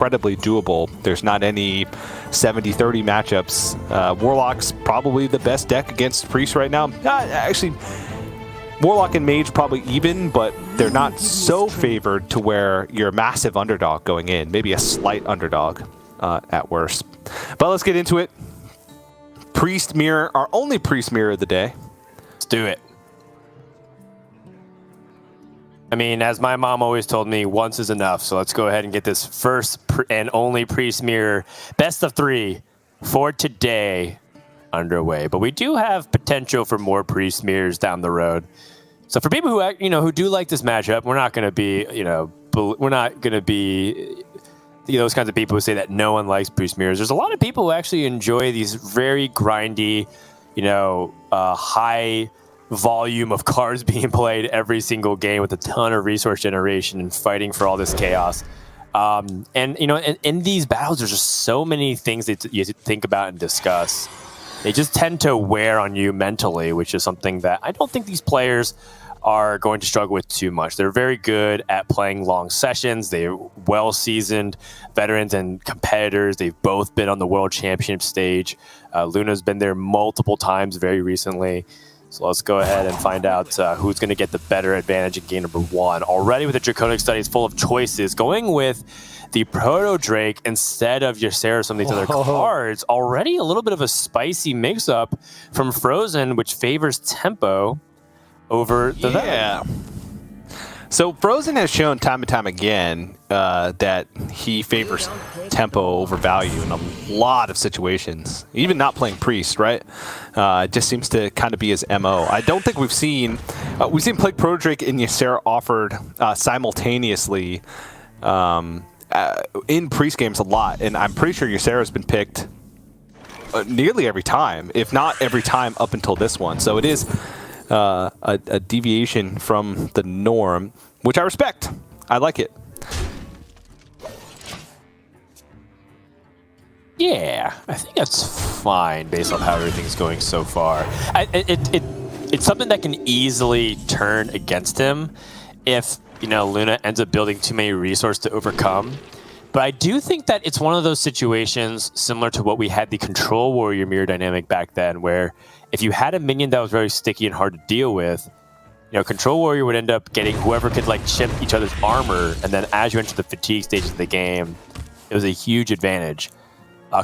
incredibly doable. There's not any 70-30 matchups. Warlock's probably the best deck against Priest right now. Actually, Warlock and Mage probably even, but they're not so favored to where you're a massive underdog going in. Maybe a slight underdog at worst. But let's get into it. Priest mirror, our only Priest mirror of the day. Let's do it. I mean, as my mom always told me, once is enough. So let's go ahead and get this first and only Priest mirror best of 3 for today underway. But we do have potential for more Priest mirrors down the road. So for people who who do like this matchup, we're not going to be those kinds of people who say that no one likes Priest mirrors. There's a lot of people who actually enjoy these very grindy, high volume of cards being played every single game with a ton of resource generation and fighting for all this chaos. And in these battles, there's just so many things that you have to think about and discuss. They just tend to wear on you mentally, which is something that I don't think these players are going to struggle with too much. They're very good at playing long sessions. They're well-seasoned veterans and competitors. They've both been on the World Championship stage. Luna's been there multiple times very recently. So let's go ahead and find out who's going to get the better advantage in game number 1. Already with the Draconic Studies full of choices, going with the Proto Drake instead of Ysera, some of these other cards. Already a little bit of a spicy mix-up from Fr0zen, which favors tempo over the veteran. So Fr0zen has shown time and time again that he favors tempo over value in a lot of situations. Even not playing Priest, right? It just seems to kind of be his MO. I don't think we've seen Plague Proto Drake and Ysera offered simultaneously in Priest games a lot, and I'm pretty sure Ysera's been picked nearly every time, if not every time up until this one. So it is a deviation from the norm, which I respect. I like it. Yeah, I think that's fine based on how everything's going so far. It's something that can easily turn against him if Luna ends up building too many resources to overcome. But I do think that it's one of those situations similar to what we had the Control Warrior mirror dynamic back then, where if you had a minion that was very sticky and hard to deal with, Control Warrior would end up getting whoever could chip each other's armor, and then as you enter the fatigue stages of the game, it was a huge advantage.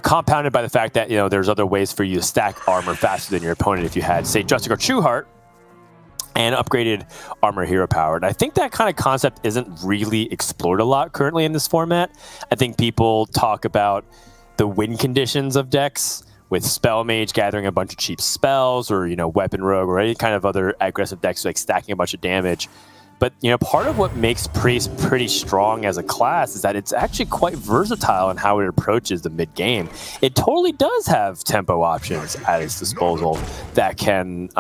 Compounded by the fact that there's other ways for you to stack armor faster than your opponent if you had, say, Justicar Trueheart and upgraded armor hero power. And I think that kind of concept isn't really explored a lot currently in this format. I think people talk about the win conditions of decks with Spell Mage gathering a bunch of cheap spells, or Weapon Rogue, or any kind of other aggressive decks like stacking a bunch of damage. But part of what makes Priest pretty strong as a class is that it's actually quite versatile in how it approaches the mid game. It totally does have tempo options at its disposal that can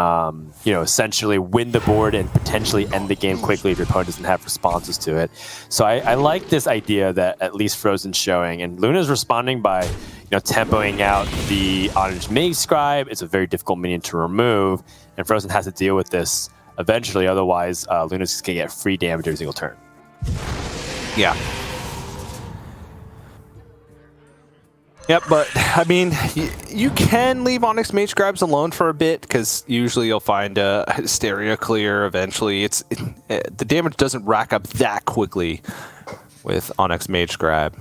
essentially win the board and potentially end the game quickly if your opponent doesn't have responses to it. So I like this idea that at least Fr0zen's showing, and Luna's responding by tempoing out the Orange Mage Scribe. It's a very difficult minion to remove, and Fr0zen has to deal with this eventually. Otherwise, Luna's just going to get free damage every single turn. Yeah. Yep, but I mean, you can leave Onyx Mage Scribes alone for a bit, because usually you'll find a Hysteria clear eventually. The damage doesn't rack up that quickly with Onyx Mage Scribe.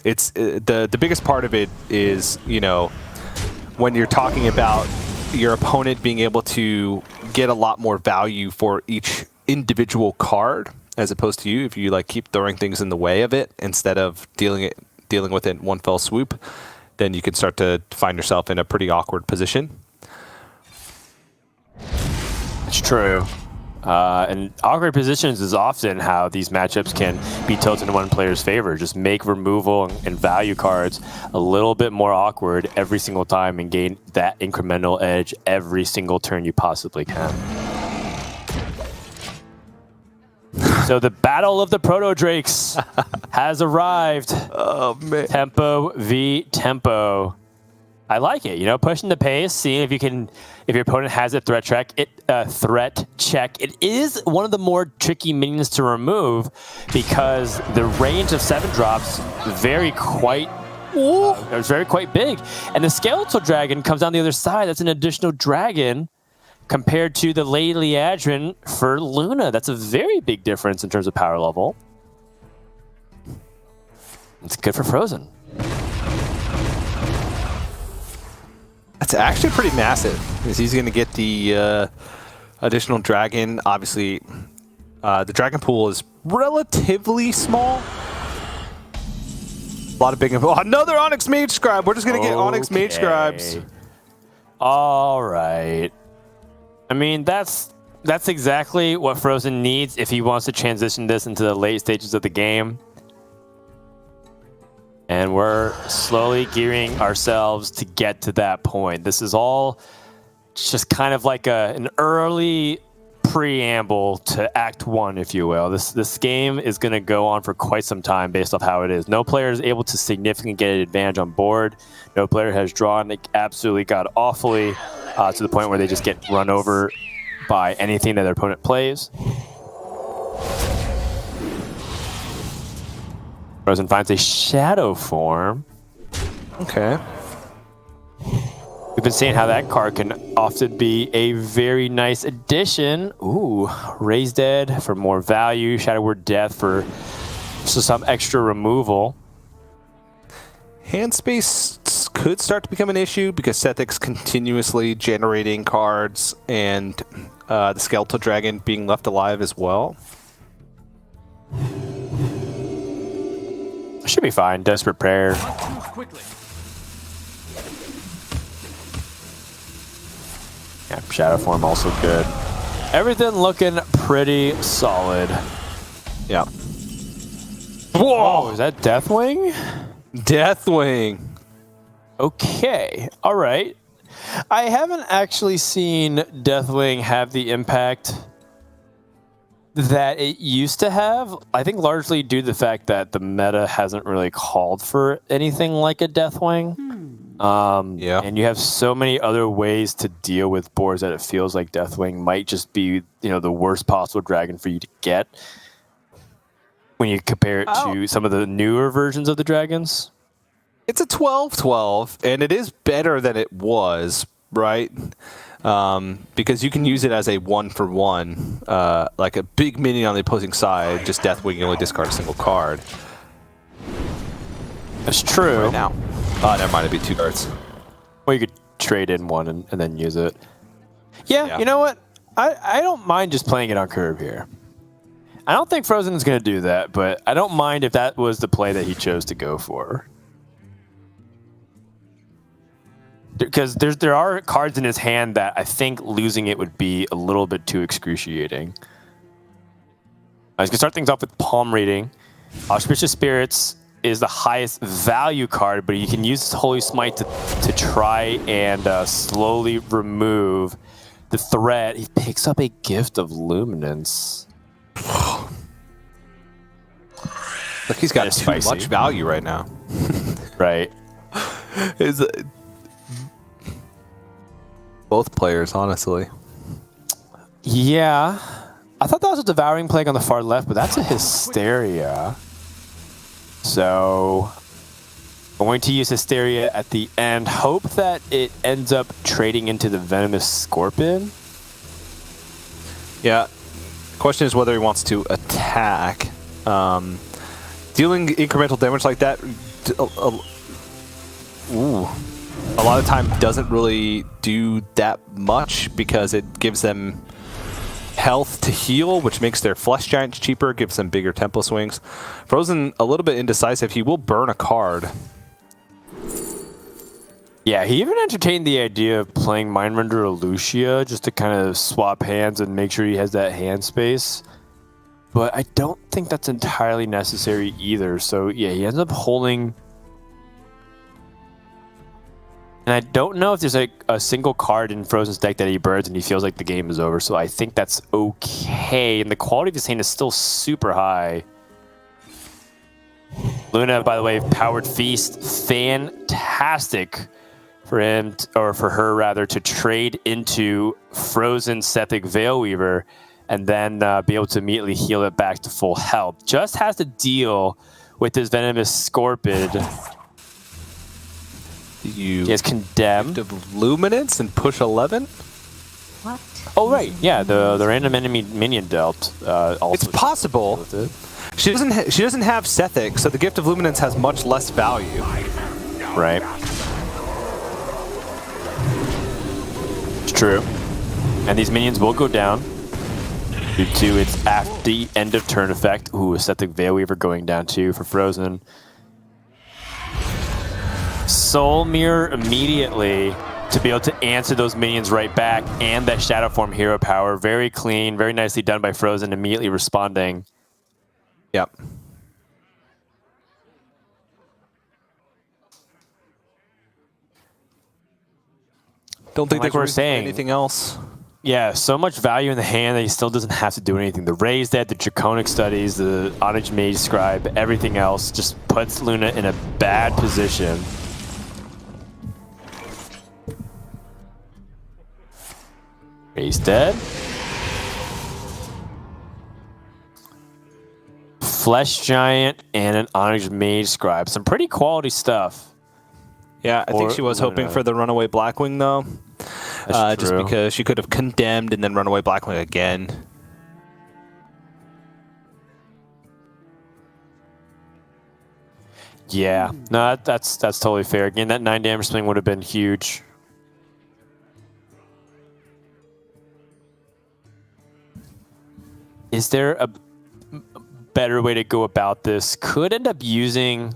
It's the biggest part of it is, when you're talking about your opponent being able to get a lot more value for each individual card, as opposed to you, if you keep throwing things in the way of it instead of dealing with it in one fell swoop, then you can start to find yourself in a pretty awkward position. It's true. And awkward positions is often how these matchups can be tilted in one player's favor. Just make removal and value cards a little bit more awkward every single time and gain that incremental edge every single turn you possibly can. So the battle of the Proto Drakes has arrived. Oh, man. Tempo v Tempo. I like it. You know, pushing the pace, seeing if your opponent has a threat check. It is one of the more tricky minions to remove because the range of 7 drops it's very quite big, and the skeletal dragon comes down the other side. That's an additional dragon compared to the Lady Liadrin for Luna. That's a very big difference in terms of power level. It's good for Fr0zen. That's actually pretty massive, because he's going to get the additional dragon. Obviously, the dragon pool is relatively small. A lot of big... Oh, another Onyx Mage Scribe! We're just going to get Onyx Mage Scribes. All right. I mean, that's exactly what Fr0zen needs if he wants to transition this into the late stages of the game. And we're slowly gearing ourselves to get to that point. This is all just kind of like an early preamble to Act 1, if you will. This game is going to go on for quite some time based off how it is. No player is able to significantly get an advantage on board. No player has drawn absolutely god-awfully to the point where they just get run over by anything that their opponent plays. Fr0zen finds a shadow form. Okay. We've been seeing how that card can often be a very nice addition. Ooh, Raise Dead for more value. Shadow Word Death for some extra removal. Hand space could start to become an issue because Sethic's continuously generating cards and the Skeletal Dragon being left alive as well. Should be fine. Desperate Prayer. Yeah, Shadow Form also good. Everything looking pretty solid. Yeah. Whoa! Is that Deathwing? Deathwing. Okay. All right. I haven't actually seen Deathwing have the impact that it used to have. I think largely due to the fact that the meta hasn't really called for anything like a Deathwing. Yeah. And you have so many other ways to deal with boards that it feels like Deathwing might just be, the worst possible dragon for you to get when you compare it to some of the newer versions of the dragons. It's a 12/12, and it is better than it was, right? Because you can use it as a 1-for-1, like a big minion on the opposing side, just Deathwing, you only discard a single card. That's true. Right now. Never mind, it'd be 2 cards. Well, you could trade in one and then use it. Yeah, you know what? I don't mind just playing it on curve here. I don't think Fr0zen is going to do that, but I don't mind if that was the play that he chose to go for. Because there are cards in his hand that I think losing it would be a little bit too excruciating. I was going to start things off with Palm Reading. Auspicious Spirits is the highest value card, but you can use Holy Smite to try and slowly remove the threat. He picks up a Gift of Luminance. Look, he's got too much value right now. Right. Both players, honestly. Yeah. I thought that was a Devouring Plague on the far left, but that's a Hysteria. So, going to use Hysteria at the end. Hope that it ends up trading into the Venomous Scorpion. Yeah. Question is whether he wants to attack. Dealing incremental damage like that, a lot of time doesn't really do that much because it gives them health to heal, which makes their Flesh Giants cheaper, gives them bigger tempo swings. Fr0zen, a little bit indecisive. He will burn a card. Yeah, he even entertained the idea of playing Mindrender or Lucia just to kind of swap hands and make sure he has that hand space. But I don't think that's entirely necessary either. So, yeah, he ends up holding... And I don't know if there's a single card in Fr0zen's deck that he burns and he feels like the game is over. So I think that's okay. And the quality of his hand is still super high. Luna, by the way, Powered Feast. Fantastic for him, or for her rather, to trade into Fr0zen Sethic Veilweaver and then be able to immediately heal it back to full health. Just has to deal with this Venomous Scorpid. You he has Condemned. Gift of Luminance and push 11? What? Oh, right. Yeah, the random enemy minion dealt. Also it's possible. She doesn't have Sethic, so the Gift of Luminance has much less value. Right. It's true. And these minions will go down due to its after the end of turn effect. Ooh, a Sethic Veilweaver going down too for Fr0zen. Soul Mirror immediately to be able to answer those minions right back, and that Shadow Form hero power. Very clean, very nicely done by Fr0zen, immediately responding. Yep. Don't think like there's we're saying anything else. Yeah, so much value in the hand that he still doesn't have to do anything. The Raise Dead, the Draconic Studies, the Onage Mage Scribe, everything else just puts Luna in a bad position. Raise Dead. Flesh Giant and an Onage Mage Scribe. Some pretty quality stuff. Yeah, I think she was hoping for the Runaway Blackwing, though. Just because she could have Condemned and then Runaway Blackwing again. Yeah, no, that's totally fair. Again, that 9 damage swing would have been huge. Is there a better way to go about this? Could end up using,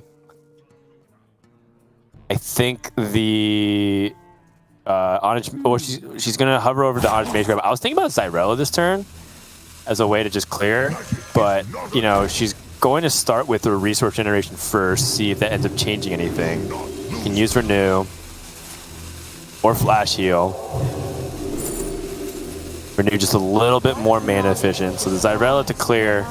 I think, the Onage. Well, she's gonna hover over the Onage Mage Grab. I was thinking about Zyrella this turn as a way to just clear, but you know she's going to start with the resource generation first, see if that ends up changing anything. You can use Renew or Flash Heal. Renew just a little bit more mana efficient, so the Zyrella to clear.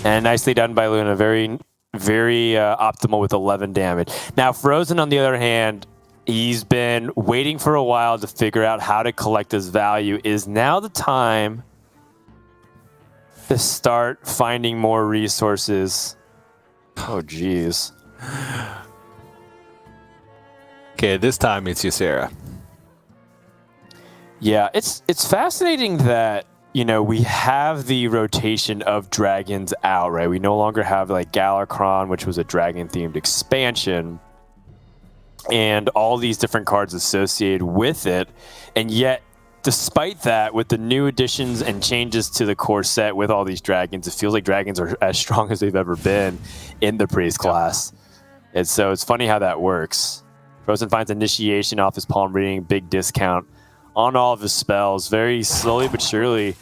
And nicely done by Luna, very, very optimal with 11 damage. Now, Fr0zen, on the other hand, he's been waiting for a while to figure out how to collect his value. Is now the time to start finding more resources? Oh, jeez. Okay, this time it's Ysera. Yeah, it's fascinating that, you know, we have the rotation of dragons out, right? We no longer have like Galakron, which was a dragon-themed expansion, and all these different cards associated with it. And yet, despite that, with the new additions and changes to the core set with all these dragons, it feels like dragons are as strong as they've ever been in the priest class. And so it's funny how that works. Fr0zen finds Initiation off his palm reading, big discount on all of his spells, very slowly but surely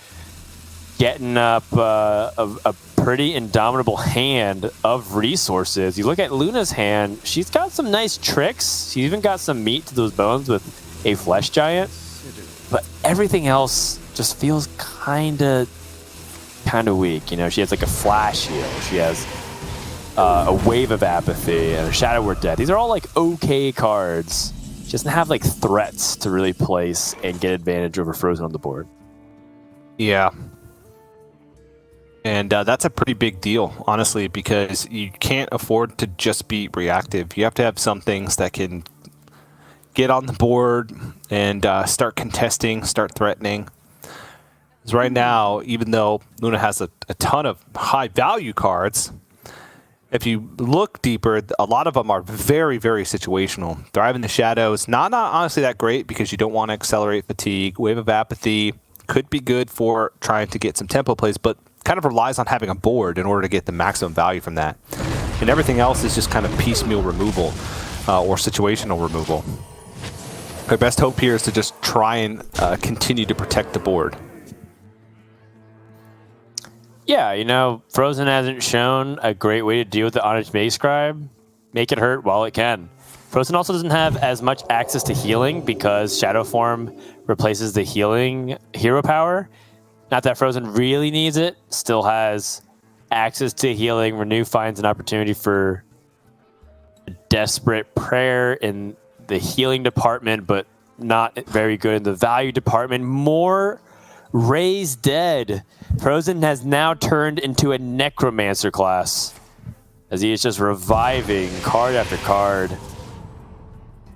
getting up a pretty indomitable hand of resources. You look at Luna's hand, she's got some nice tricks. She's even got some meat to those bones with a Flesh Giant, but everything else just feels kind of weak. You know, she has like a Flash Heal, she has a Wave of Apathy, and a Shadow Word Death. These are all like okay cards. She doesn't have like threats to really place and get advantage over Fr0zen on the board. Yeah. And that's a pretty big deal, honestly, because you can't afford to just be reactive. You have to have some things that can get on the board and start contesting, start threatening. Because right now, even though Luna has a ton of high-value cards, if you look deeper, a lot of them are very, very situational. Thrive in the Shadows, not honestly that great because you don't want to accelerate fatigue. Wave of Apathy could be good for trying to get some tempo plays, but kind of relies on having a board in order to get the maximum value from that. And everything else is just kind of piecemeal removal or situational removal. Our best hope here is to just try and continue to protect the board. Yeah, you know, Fr0zen hasn't shown a great way to deal with the Onage Mage Scribe. Make it hurt while it can. Fr0zen also doesn't have as much access to healing because Shadow Form replaces the healing hero power. Not that Fr0zen really needs it. Still has access to healing. Renew finds an opportunity for desperate prayer in the healing department, but not very good in the value department. More Raised Dead. Fr0zen has now turned into a necromancer class, as he is just reviving card after card.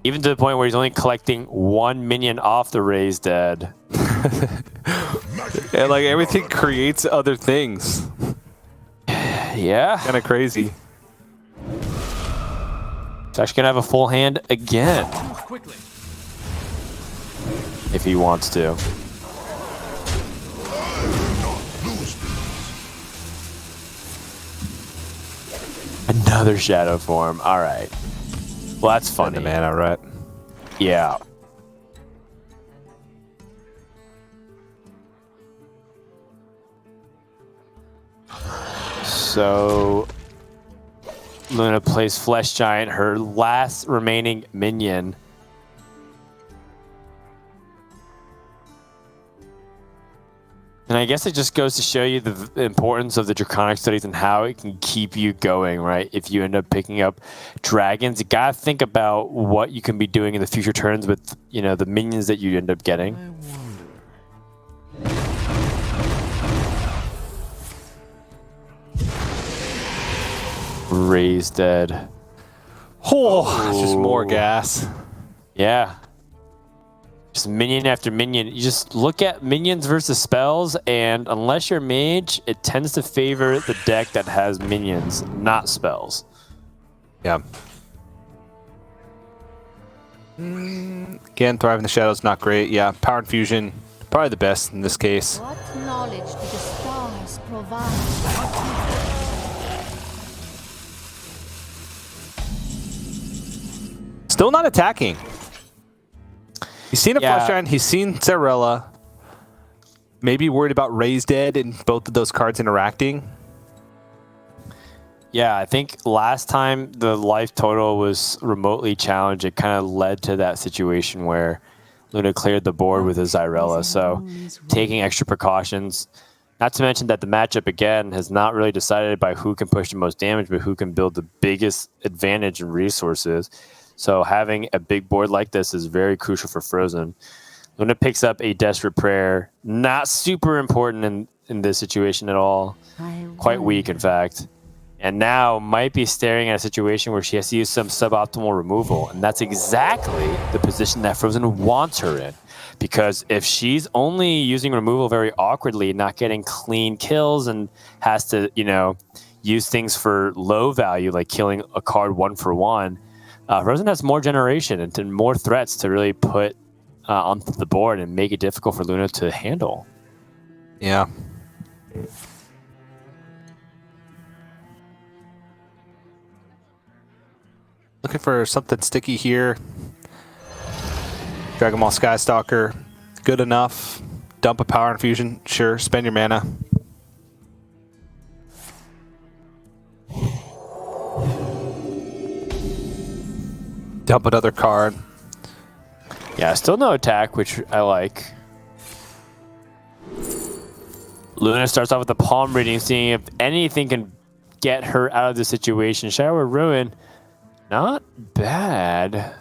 Even to the point where he's only collecting 1 minion off the Raised Dead. And like everything creates other things. Yeah. Kind of crazy. He's actually going to have a full hand again. If he wants to. Another shadow form. All right. Well, that's funny. Man, all right. Yeah. So Luna plays Flesh Giant, her last remaining minion. And I guess it just goes to show you the importance of the Draconic studies and how it can keep you going, right? If you end up picking up dragons, you gotta think about what you can be doing in the future turns with, you know, the minions that you end up getting. Raised Dead. Oh, just more gas. Yeah. Just minion after minion. You just look at minions versus spells, and unless you're mage, it tends to favor the deck that has minions, not spells. Yeah. Again, Thrive in the Shadows, not great. Yeah, Power Infusion, probably the best in this case. What knowledge do the stars provide? Still not attacking. He's seen a Flesh Giant, he's seen Zarella. Maybe worried about Raised Dead and both of those cards interacting. Yeah, I think last time the life total was remotely challenged, it kind of led to that situation where Luna cleared the board with a Zarella. So taking extra precautions. Not to mention that the matchup, again, has not really decided by who can push the most damage, but who can build the biggest advantage in resources. So having a big board like this is very crucial for Fr0zen. Luna picks up a Desperate Prayer. Not super important in this situation at all. Quite weak, in fact. And now might be staring at a situation where she has to use some suboptimal removal. And that's exactly the position that Fr0zen wants her in. Because if she's only using removal very awkwardly, not getting clean kills, and has to, you know, use things for low value, like killing a card 1 for 1, Fr0zen has more generation and more threats to really put onto the board and make it difficult for Luna to handle. Yeah. Looking for something sticky here. Dragon Ball Skystalker, good enough. Dump a Power Infusion, sure. Spend your mana. Dump another card. Yeah, still no attack, which I like. Luna starts off with the palm reading, seeing if anything can get her out of the situation. Shower Ruin, not bad.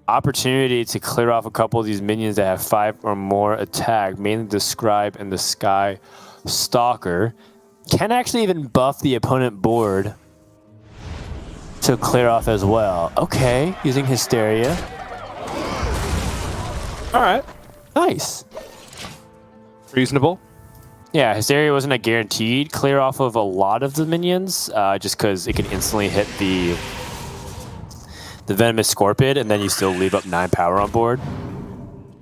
Opportunity to clear off a couple of these minions that have 5 or more attack, mainly the Scribe and the Sky Stalker. Can actually even buff the opponent board to clear off as well. Okay, using Hysteria. All right. Nice. Reasonable. Yeah, Hysteria wasn't a guaranteed clear off of a lot of the minions, just because it can instantly hit the Venomous Scorpid, and then you still leave up 9 power on board.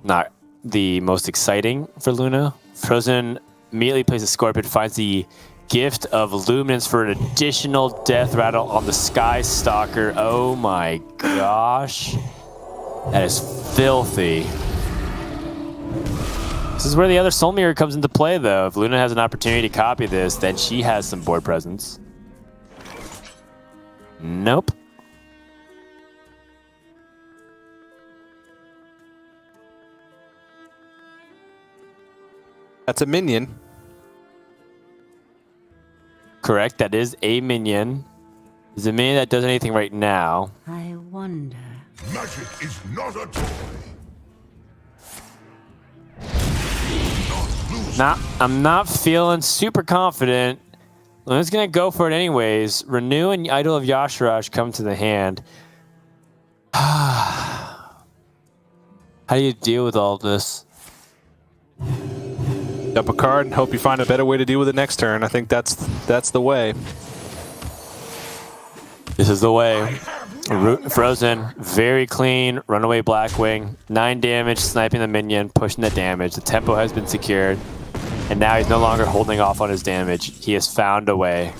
Not the most exciting for Luna. Fr0zen immediately plays a Scorpid, finds the gift of Luminance for an additional death rattle on the Sky Stalker. Oh my gosh. That is filthy. This is where the other Soul Mirror comes into play, though. If Luna has an opportunity to copy this, then she has some board presence. Nope. That's a minion. Correct, that is a minion. Does it mean that does anything right now? I wonder. Magic is not a toy. I'm not feeling super confident. Luna's gonna go for it anyways. Renew and Idol of Yasharaj come to the hand. How do you deal with all this? Up a card and hope you find a better way to deal with it next turn. I think that's the way. This is the way. Fr0zen, very clean, runaway Blackwing, 9 damage, sniping the minion, pushing the damage. The tempo has been secured, and now he's no longer holding off on his damage. He has found a way.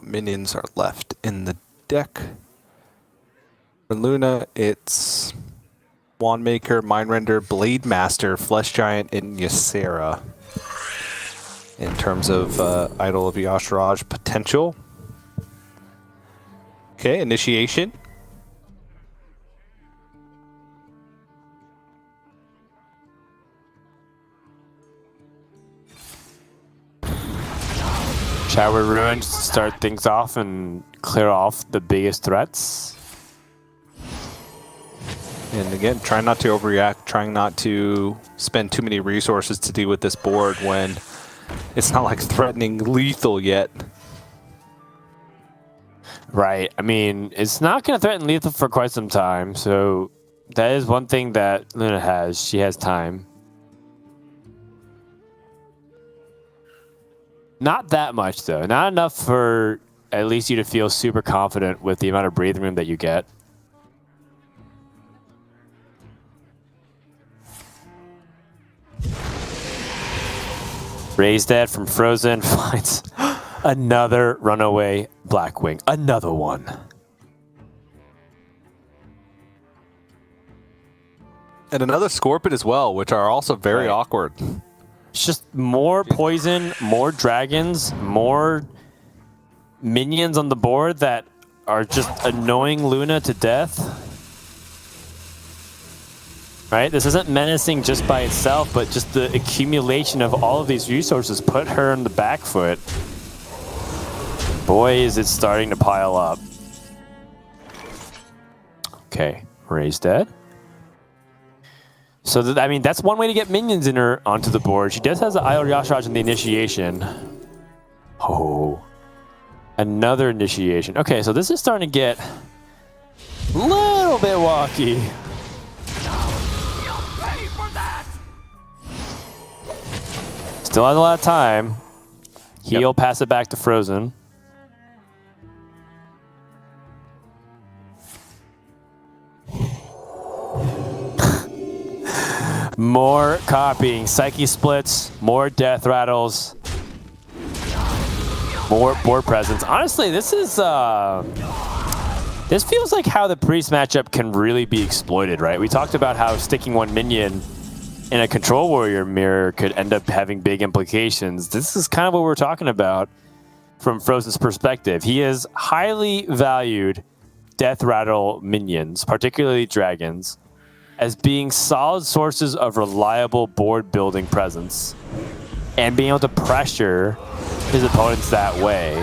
Minions are left in the deck. For Luna, it's Wandmaker, Mindrender, Blade Master, Flesh Giant, and Ysera. In terms of Idol of Yasharaj potential. Okay, initiation. Shower Ruin just to start things off and clear off the biggest threats. And again, trying not to overreact, trying not to spend too many resources to deal with this board when it's not like threatening lethal yet. Right. I mean, it's not going to threaten lethal for quite some time, so that is one thing that Luna has. She has time. Not that much, though. Not enough for at least you to feel super confident with the amount of breathing room that you get. Raised Dead from Fr0zen finds another runaway Blackwing. Another one. And another Scorpion as well, which are also very awkward. It's just more poison, more dragons, more minions on the board that are just annoying Luna to death. Right? This isn't menacing just by itself, but just the accumulation of all of these resources put her on the back foot. Boy, is it starting to pile up. Okay, Raised Dead. So, I mean, that's one way to get minions in her onto the board. She does have the Idol Yasharaj in the initiation. Oh. Another initiation. Okay, so this is starting to get a little bit wonky. Still has a lot of time. He'll pass it back to Fr0zen. More copying. Psyche splits. More death rattles. More board presence. Honestly, this is... this feels like how the Priest matchup can really be exploited, right? We talked about how sticking one minion in a Control Warrior mirror could end up having big implications. This is kind of what we're talking about from Fr0zen's perspective. He has highly valued Death Rattle minions, particularly dragons, as being solid sources of reliable board building presence and being able to pressure his opponents that way.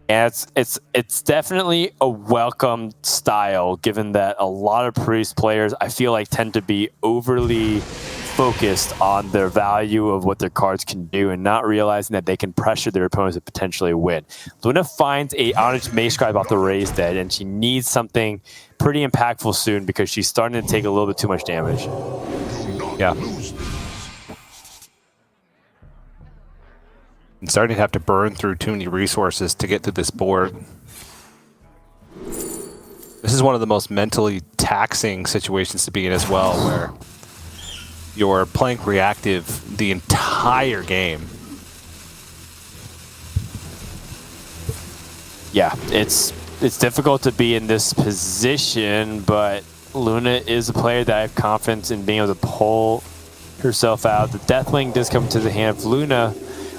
And it's definitely a welcome style, given that a lot of Priest players, I feel like, tend to be overly focused on their value of what their cards can do and not realizing that they can pressure their opponents to potentially win. Luna finds a Onyx Magescribe off the Raised Dead, and she needs something pretty impactful soon because she's starting to take a little bit too much damage. Yeah. And starting to have to burn through too many resources to get to this board. This is one of the most mentally taxing situations to be in as well, where you're playing reactive the entire game. Yeah, it's difficult to be in this position, but Luna is a player that I have confidence in being able to pull herself out. The Deathwing does come to the hand of Luna,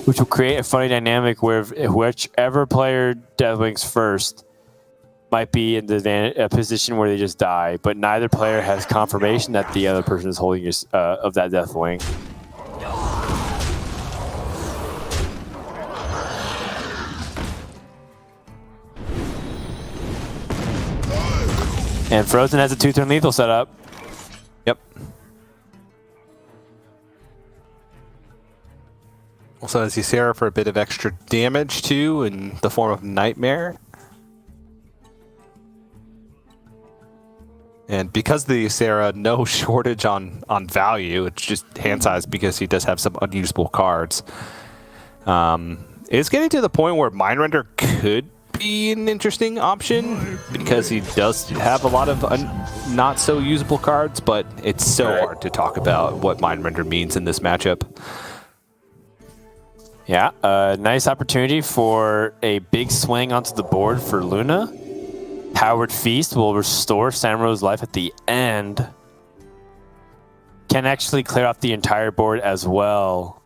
which will create a funny dynamic where whichever player Deathwings first might be in a position where they just die, but neither player has confirmation that the other person is holding of that Deathwing. And Fr0zen has a 2-turn lethal setup. Yep. Also has Ysera for a bit of extra damage too in the form of Nightmare. And because of the Ysera, no shortage on value. It's just hand size because he does have some unusable cards. It's getting to the point where Mindrender could be an interesting option because he does have a lot of not so usable cards, but it's so hard to talk about what Mindrender means in this matchup. Yeah, a nice opportunity for a big swing onto the board for Luna. Powered Feast will restore Samro's life at the end. Can actually clear off the entire board as well.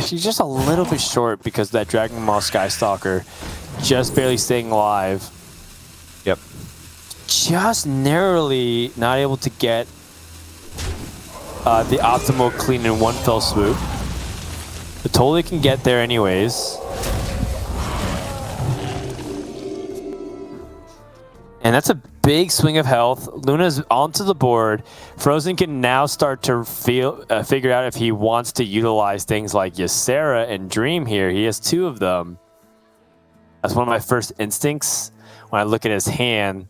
She's just a little bit short because that Dragon Ball Skystalker just barely staying alive. Yep. Just narrowly not able to get the optimal clean in one fell swoop. But totally can get there anyways. And that's a big swing of health. Luna's onto the board. Fr0zen can now start to figure out if he wants to utilize things like Ysera and Dream here. He has 2 of them. That's one of my first instincts when I look at his hand.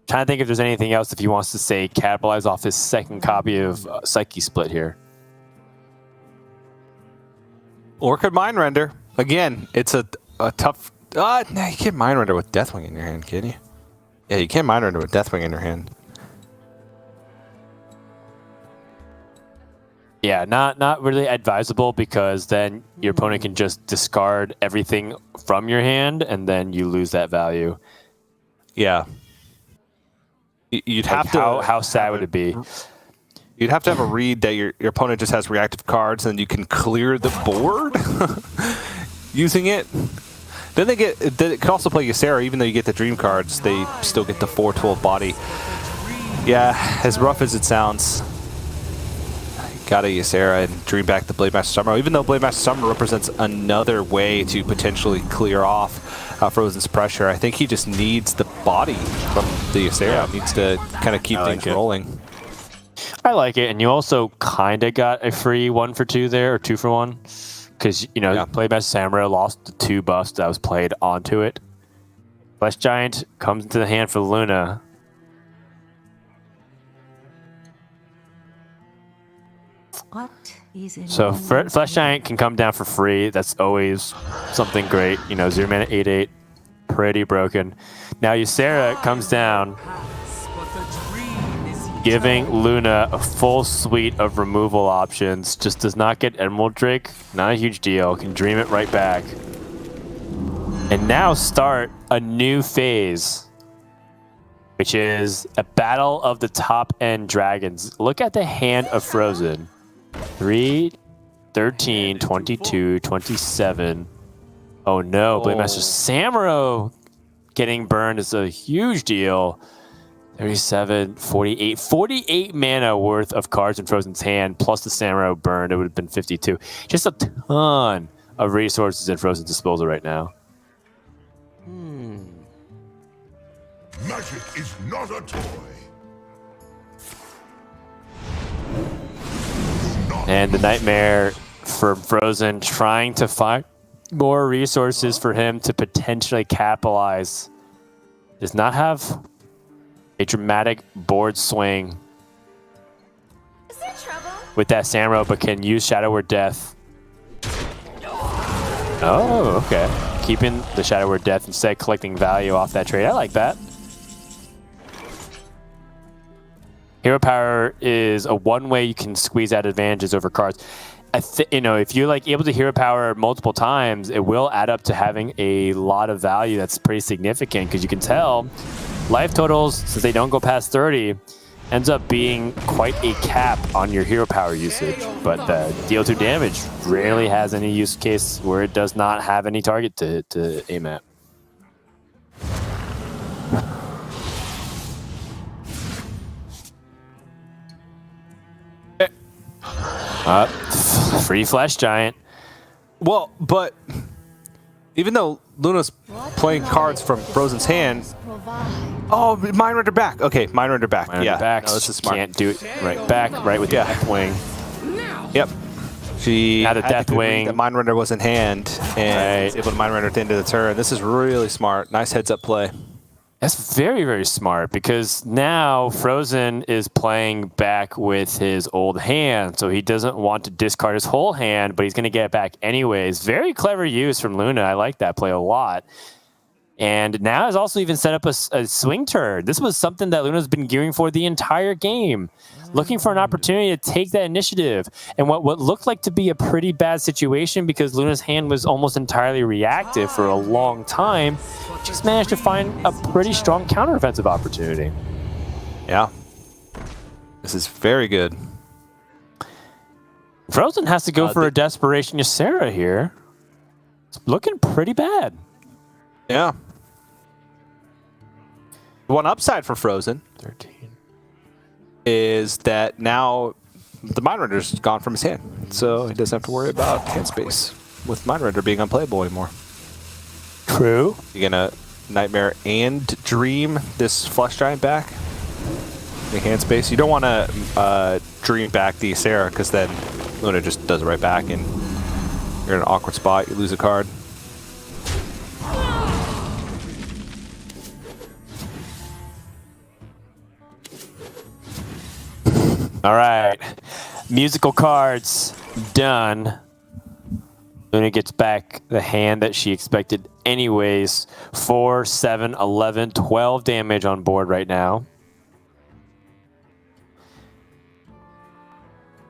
Trying to think if there's anything else if he wants to, say, capitalize off his second copy of Psyche Split here. Or could Mindrender. Again, it's a tough... no, you can't Mindrender with Deathwing in your hand, can you? Yeah, you can't Mindrender with Deathwing in your hand. Yeah, not really advisable because then your opponent can just discard everything from your hand and then you lose that value. Yeah. You'd have to... How sad would it be? You'd have to have a read that your opponent just has reactive cards and you can clear the board using it. Then they can also play Ysera, even though you get the Dream cards, they still get the 4-12 body. Yeah, as rough as it sounds, got a Ysera and Dream back the Blademaster Summer, even though Blademaster Summer represents another way to potentially clear off Fr0zen's pressure. I think he just needs the body from the Ysera. Needs to kind of keep things rolling. I like it, and you also kind of got a free 1 for 2 there, or 2 for 1. Because, you know, Blademaster Samuro lost the 2 buffs that was played onto it. Flesh Giant comes into the hand for Luna. What is it? So Flesh Giant can come down for free. That's always something great. You know, 0 mana 8/8, pretty broken. Now Ysera comes down, giving Luna a full suite of removal options. Just does not get Emerald Drake. Not a huge deal. Can Dream it right back. And now start a new phase, which is a battle of the top-end dragons. Look at the hand of Fr0zen. 3, 13, 22, 27. Oh no, Blademaster Samuro getting burned is a huge deal. 37, 48. 48 mana worth of cards in Fr0zen's hand, plus the Samuro burned. It would have been 52. Just a ton of resources at Fr0zen's disposal right now. Magic is not a toy. And the Nightmare for Fr0zen trying to find more resources for him to potentially capitalize. Does not have a dramatic board swing Is there trouble? with that Samuro, but can use Shadow Word Death. Oh, okay. Keeping the Shadow Word Death instead, collecting value off that trade. I like that. Hero Power is a one way you can squeeze out advantages over cards. You know, if you're like able to Hero Power multiple times, it will add up to having a lot of value that's pretty significant, because you can tell life totals, since they don't go past 30, ends up being quite a cap on your Hero Power usage. But the deal 2 damage rarely has any use case where it does not have any target to aim at. Free Flesh Giant. Well, but Even though Luna's playing cards from Fr0zen's hand. Oh, Mind Render back. Okay, Mind Render back. Mind yeah, Render back. No, this is smart. Can't do it right back, right with the Deathwing. Yep. She had a Deathwing. The Mind Render was in hand and was able to Mind Render at the end of the turn. This is really smart. Nice heads-up play. That's very, very smart because now Fr0zen is playing back with his old hand, so he doesn't want to discard his whole hand, but he's going to get it back anyways. Very clever use from Luna. I like that play a lot. And now has also even set up a swing turn. This was something that Luna's been gearing for the entire game, looking for an opportunity to take that initiative. And what looked like to be a pretty bad situation because Luna's hand was almost entirely reactive for a long time, just managed to find a pretty strong counteroffensive opportunity. Yeah. This is very good. Fr0zen has to go for a Desperation Ysera here. It's looking pretty bad. Yeah. One upside for Fr0zen 13 is that now the Mind Render's gone from his hand, so he doesn't have to worry about hand space with Mind Render being unplayable anymore. True. You're gonna Nightmare and Dream this Flesh Giant back. The hand space. You don't want to Dream back the Ysera because then Luna just does it right back and you're in an awkward spot. You lose a card. All right, musical cards done. Luna gets back the hand that she expected anyways. 4, 7, 11, 12 damage on board right now.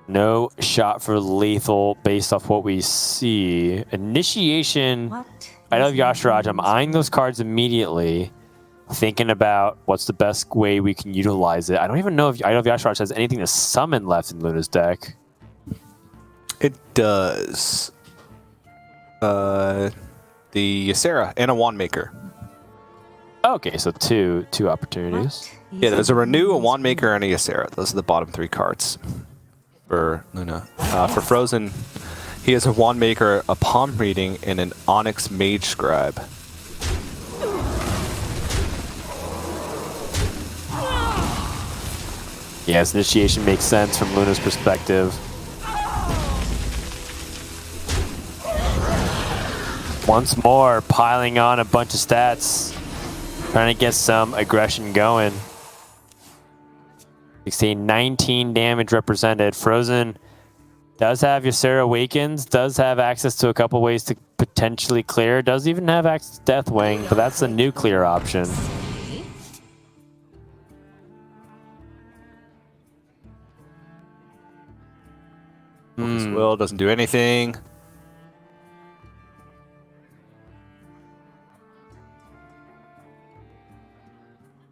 No shot for lethal based off what we see. Initiation. I love Yasharaj. I'm eyeing those cards immediately. Thinking about what's the best way we can utilize it. I don't even know if Yasharaj has anything to summon left in Luna's deck. It does. The Ysera and a Wand Maker. Okay, so two opportunities. Yeah, there's a Renew, a Wand Maker, and a Ysera. Those are the bottom 3 cards for Luna. For Fr0zen, he has a Wand Maker, a Palm Reading, and an Onyx Mage Scribe. Yes, initiation makes sense from Luna's perspective. Once more, piling on a bunch of stats. Trying to get some aggression going. 16, 19 damage represented. Fr0zen does have Ysera Awakens, does have access to a couple ways to potentially clear, does even have access to Deathwing, but that's a nuclear option. Will doesn't do anything.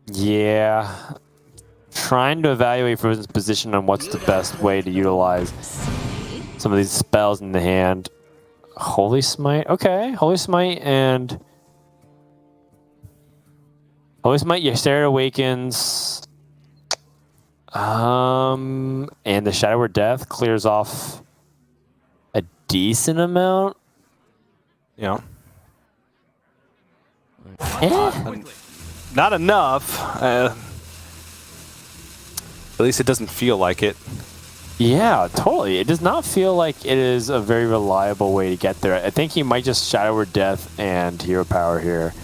Yeah. Trying to evaluate Fr0zen's position on what's the best way to utilize some of these spells in the hand. Holy Smite. Okay. Holy Smite and... Holy Smite, Ysera Awakens. And the Shadow of Death clears off a decent amount. Yeah. Not enough. At least it doesn't feel like it. Yeah, totally. It does not feel like it is a very reliable way to get there. I think he might just Shadow of Death and Hero Power here.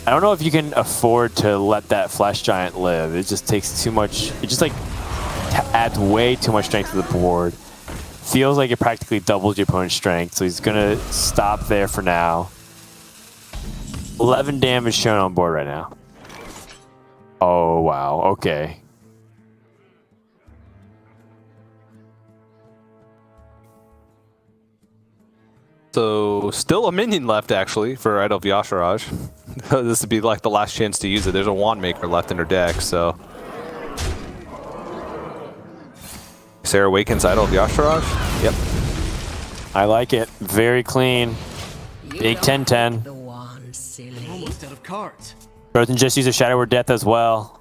I don't know if you can afford to let that Flesh Giant live. It just takes too much. It just like adds way too much strength to the board. Feels like it practically doubles your opponent's strength, so he's gonna stop there for now. 11 damage shown on board right now. Oh wow. Okay. So, still a minion left, actually, for Idol of Yasharaj. This would be like the last chance to use it. There's a Wand Maker left in her deck, so... Ysera Awakens Idol of Yasharaj? Yep. I like it. Very clean. Big 10-10. Almost out of cards. Fr0zen just used a Shadow of Death as well.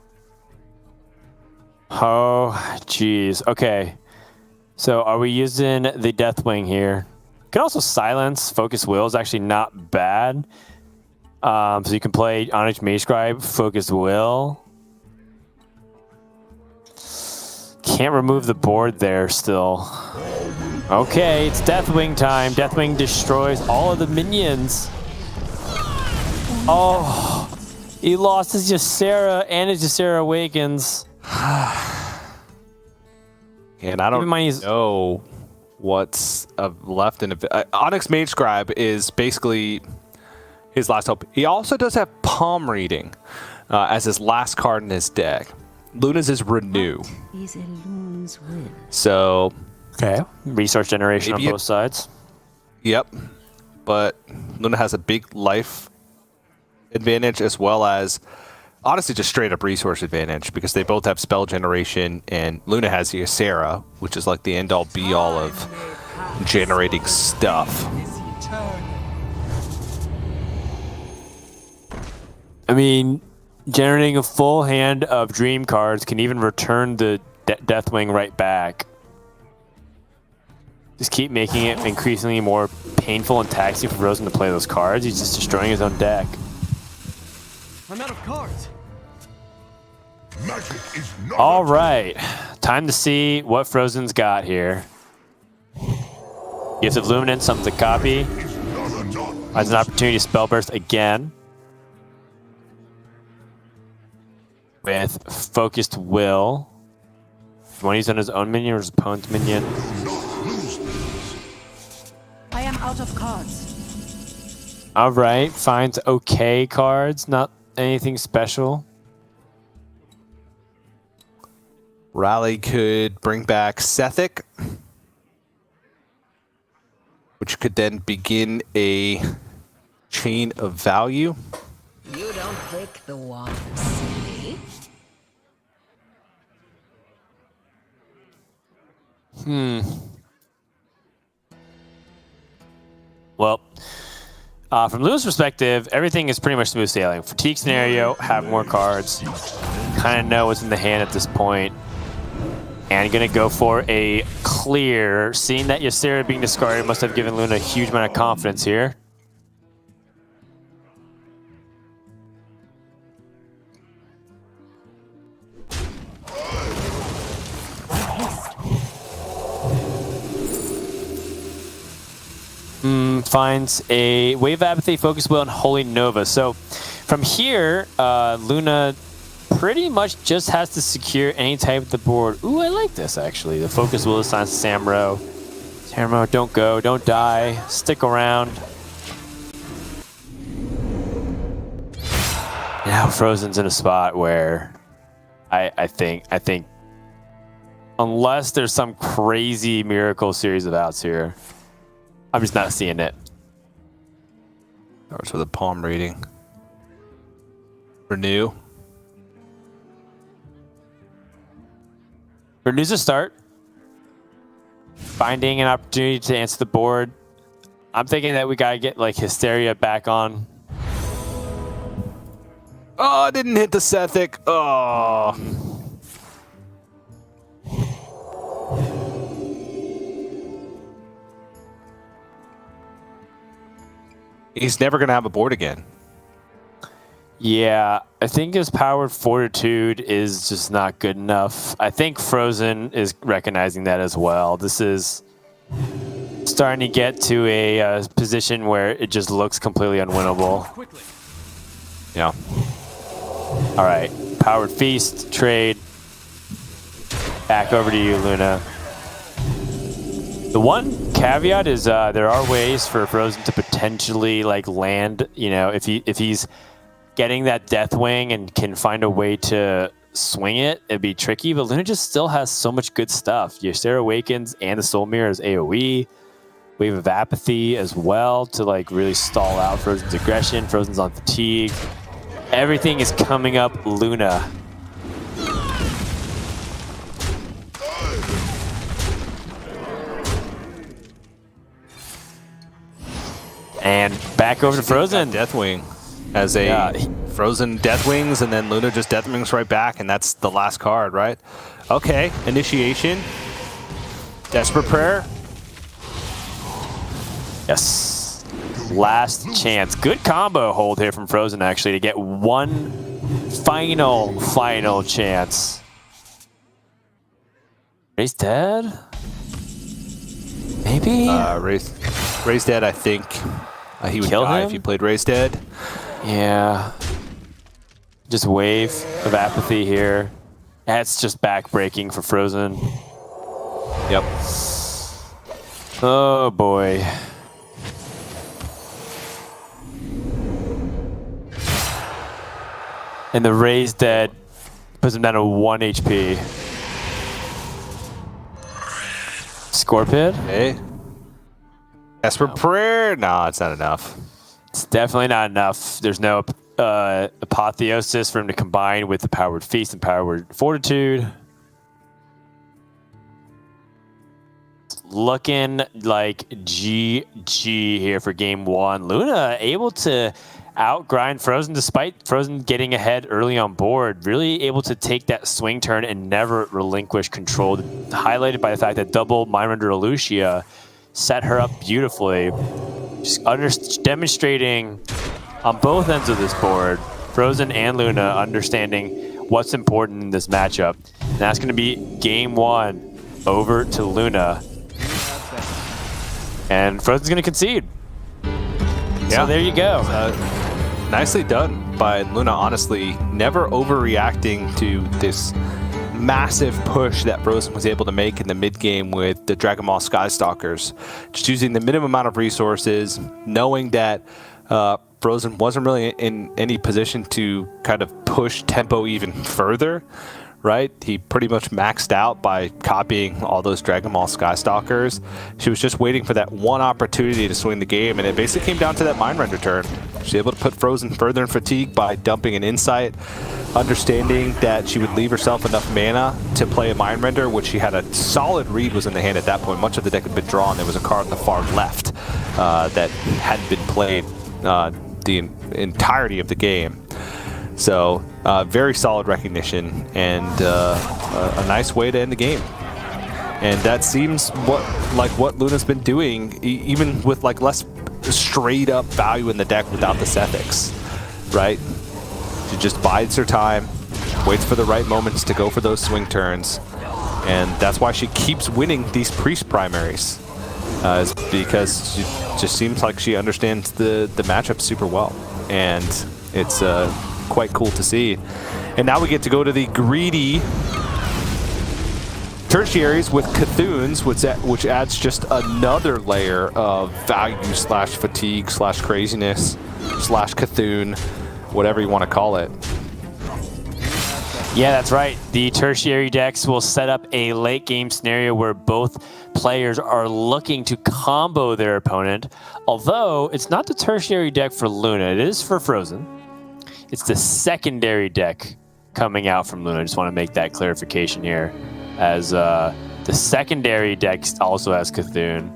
Oh, jeez. Okay. So, are we using the Deathwing here? can also silence. Focus Will is actually not bad. So you can play Onyx Mage Scribe, Focus Will. Can't remove the board there still. Okay, it's Deathwing time. Deathwing destroys all of the minions. Oh, he lost his Ysera and his Ysera Awakens. And I don't know what's left in a Onyx Mage Scribe is basically his last hope. He also does have Palm Reading as his last card in his deck. Luna's is Renew. So, okay, resource generation on both sides. Yep, but Luna has a big life advantage as well as honestly just straight up resource advantage because they both have spell generation and Luna has the Ysera, which is like the end all be all of generating stuff. I mean, generating a full hand of dream cards can even return the Deathwing right back. Just keep making it increasingly more painful and taxing for Fr0zen to play those cards. He's just destroying his own deck. I'm out of cards. Magic is not All right, time to see what Fr0zen's got here. Gift of Luminance, summons a copy. Has an opportunity to spell burst again. With Focused Will. When he's on his own minion or his opponent's minion. I am out of cards. All right, finds okay cards, not anything special. Rally could bring back Sethic, which could then begin a chain of value. You don't pick the one, silly. Well, from Luna's perspective, everything is pretty much smooth sailing. Fatigue scenario, have more cards. Kind of know what's in the hand at this point. And gonna go for a clear. Seeing that Ysera being discarded must have given Luna a huge amount of confidence here. Finds a Wave of Apathy, Focus Will, and Holy Nova. So from here, Luna pretty much just has to secure any type of the board. Ooh, I like this actually. The Focus Will assigns Samro. Samro, don't go, don't die, stick around. Now Fr0zen's in a spot where I think unless there's some crazy miracle series of outs here, I'm just not seeing it. Starts with a Palm Reading. Renew. Renew's a start. Finding an opportunity to answer the board. I'm thinking that we gotta get like Hysteria back on. Oh, I didn't hit the Sethic. Oh. He's never going to have a board again. Yeah, I think his Powered Fortitude is just not good enough. I think Fr0zen is recognizing that as well. This is starting to get to a position where it just looks completely unwinnable. Yeah. All right, Powered Feast, trade. Back over to you, Luna. The one caveat is there are ways for Fr0zen to potentially like land. You know, if he's getting that Deathwing and can find a way to swing it, it'd be tricky. But Luna just still has so much good stuff. Ysera Awakens and the Soul Mirror is AoE. Wave of Apathy as well to like really stall out Fr0zen's aggression. Fr0zen's on fatigue. Everything is coming up Luna. And back over to Fr0zen. Deathwing as a Fr0zen Deathwings, and then Luna just Deathwings right back, and that's the last card, right? Okay, Initiation. Desperate Prayer. Yes. Last chance. Good combo hold here from Fr0zen, actually, to get one final chance. He's dead? Maybe? Ray's dead, I think. He would Kill die him? if you played Ray's dead. Yeah. Just wave of apathy here. That's just back-breaking for Fr0zen. Yep. Oh, boy. And the Ray's dead puts him down to 1 HP. Scorpion? Hey. Desperate prayer? No, it's not enough. It's definitely not enough. There's no apotheosis for him to combine with the Powered Feast and Powered Fortitude. Looking like GG here for game one. Luna able to outgrind Fr0zen despite Fr0zen getting ahead early on board. Really able to take that swing turn and never relinquish control. Highlighted by the fact that double Mind Render Lucia set her up beautifully. Just demonstrating on both ends of this board, Fr0zen and Luna understanding what's important in this matchup. And that's going to be game one over to Luna. And Fr0zen's going to concede. Yeah. So there you go. Nicely done by Luna, honestly. Never overreacting to this massive push that Fr0zen was able to make in the mid game with the Dragon Ball Skystalkers. Just using the minimum amount of resources, knowing that Fr0zen wasn't really in any position to kind of push tempo even further, right? He pretty much maxed out by copying all those Dragon Ball Skystalkers. She was just waiting for that one opportunity to swing the game, and it basically came down to that Mind Render turn. She was able to put Fr0zen further in fatigue by dumping an Insight, understanding that she would leave herself enough mana to play a Mind Render, which she had a solid read was in the hand at that point. Much of the deck had been drawn. There was a card on the far left that hadn't been played the entirety of the game. So very solid recognition and a nice way to end the game. And that seems what Luna's been doing, even with like less straight up value in the deck without the Sethics, right? She just bides her time, waits for the right moments to go for those swing turns, and that's why she keeps winning these priest primaries. Is because she just seems like she understands the matchup super well, and it's quite cool to see. And now we get to go to the greedy tertiaries with Cthuns, which adds just another layer of value / fatigue / craziness / Cthulhu, whatever you want to call it. Yeah, that's right. The tertiary decks will set up a late game scenario where both players are looking to combo their opponent. Although it's not the tertiary deck for Luna, it is for Fr0zen. It's the secondary deck coming out from Luna. I just want to make that clarification here, as the secondary deck also has Cthulhu.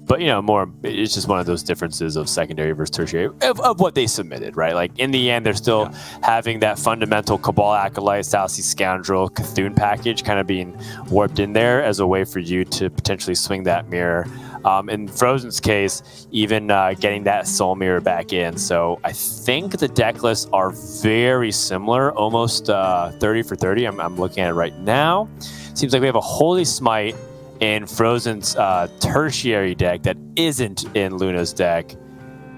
But, you know, it's just one of those differences of secondary versus tertiary of what they submitted, right? Like, in the end, they're still having that fundamental Cabal Acolyte, Southsea Scoundrel, Cthulhu package kind of being warped in there as a way for you to potentially swing that mirror. In Fr0zen's case, even getting that Soul Mirror back in. So I think the deck lists are very similar, almost 30 for 30. I'm looking at it right now. Seems like we have a Holy Smite in Fr0zen's tertiary deck that isn't in Luna's deck.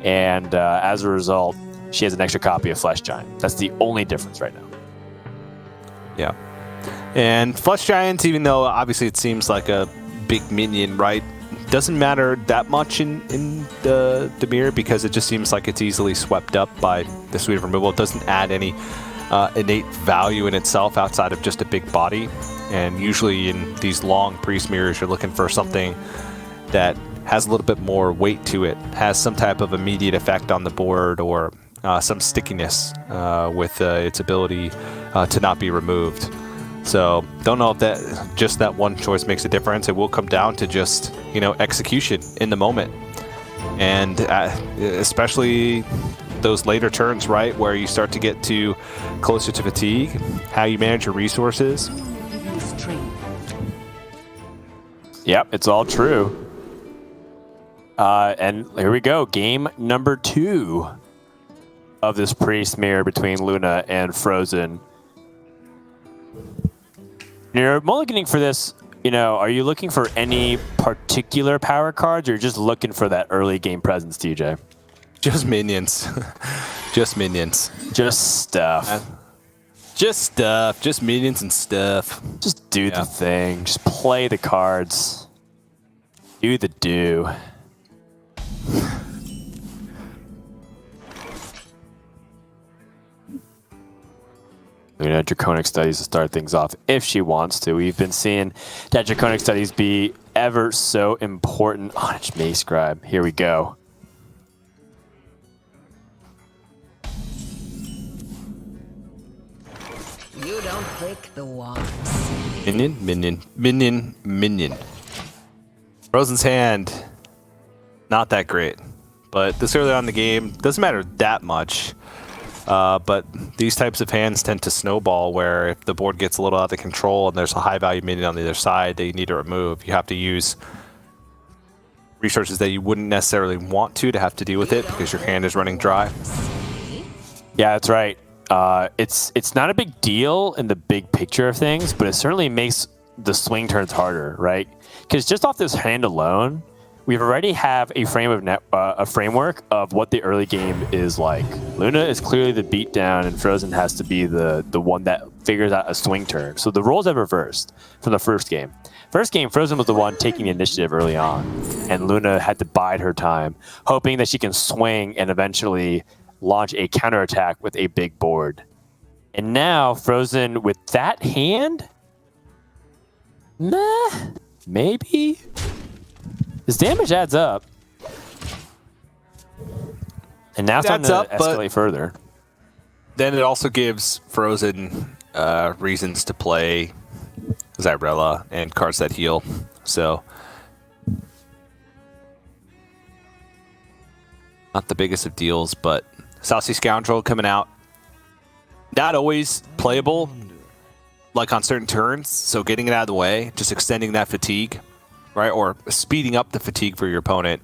And as a result, she has an extra copy of Flesh Giant. That's the only difference right now. Yeah. And Flesh Giants, even though obviously it seems like a big minion, right, doesn't matter that much in the mirror, because it just seems like it's easily swept up by the Suite of Removal. It doesn't add any innate value in itself outside of just a big body. And usually in these long priest mirrors, you're looking for something that has a little bit more weight to it, has some type of immediate effect on the board, or some stickiness with its ability to not be removed. So don't know if that one choice makes a difference. It will come down to just, you know, execution in the moment, and especially those later turns, right, where you start to get to closer to fatigue, how you manage your resources. Yep, it's all true. And here we go. Game number 2 of this priest mirror between Luna and Fr0zen. You're mulliganing for this. Are you looking for any particular power cards, or just looking for that early game presence, TJ? Just minions. Just minions. Just stuff. Just stuff. Just minions and stuff. Just do the thing. Just play the cards. Do the do. Draconic Studies to start things off if she wants to. We've been seeing that Draconic Studies be ever so important on its Mace Scribe. Here we go. You don't break the walls. Minion, minion, minion, minion. Fr0zen's hand, not that great. But this early on in the game, doesn't matter that much. But these types of hands tend to snowball, where if the board gets a little out of control and there's a high value minion on the other side that you need to remove, you have to use resources that you wouldn't necessarily want to have to deal with it because your hand is running dry. Yeah, that's right. It's not a big deal in the big picture of things, but it certainly makes the swing turns harder, right? Because just off this hand alone, we already have a framework of what the early game is like. Luna is clearly the beatdown, and Fr0zen has to be the one that figures out a swing turn. So the roles have reversed from the first game. First game, Fr0zen was the one taking the initiative early on, and Luna had to bide her time, hoping that she can swing and eventually launch a counterattack with a big board. And now, Fr0zen with that hand? Maybe? His damage adds up. And now it's time to escalate further. Then it also gives Fr0zen reasons to play Zyrella and cards that heal. So, not the biggest of deals, but Saucy Scoundrel coming out. Not always playable, like on certain turns. So getting it out of the way, just extending that fatigue, right, or speeding up the fatigue for your opponent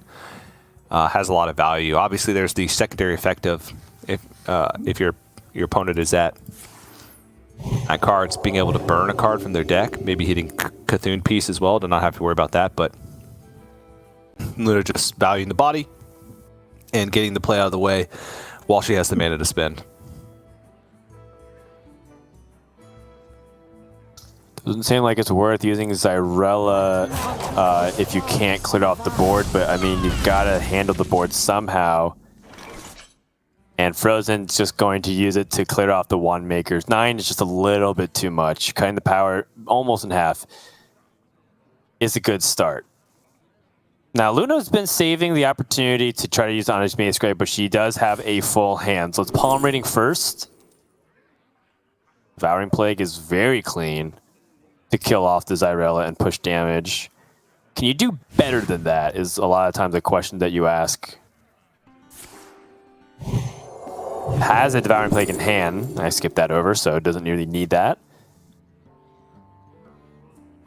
has a lot of value. Obviously, there's the secondary effect of if your opponent is at cards, being able to burn a card from their deck, maybe hitting Cthulhu Piece as well, to not have to worry about that. But Luna just valuing the body and getting the play out of the way while she has the mana to spend. Doesn't seem like it's worth using Zyrella if you can't clear off the board, but I mean, you've got to handle the board somehow. And Fr0zen's just going to use it to clear off the wand makers. 9 is just a little bit too much. Cutting the power almost in half is a good start. Now, Luna's been saving the opportunity to try to use Honest Mace Scribe, but she does have a full hand. So it's Palm Reading first. Devouring Plague is very clean to kill off the Zyrella and push damage. Can you do better than that is a lot of times a question that you ask. Has a Devouring Plague in hand. I skipped that over, so it doesn't really need that.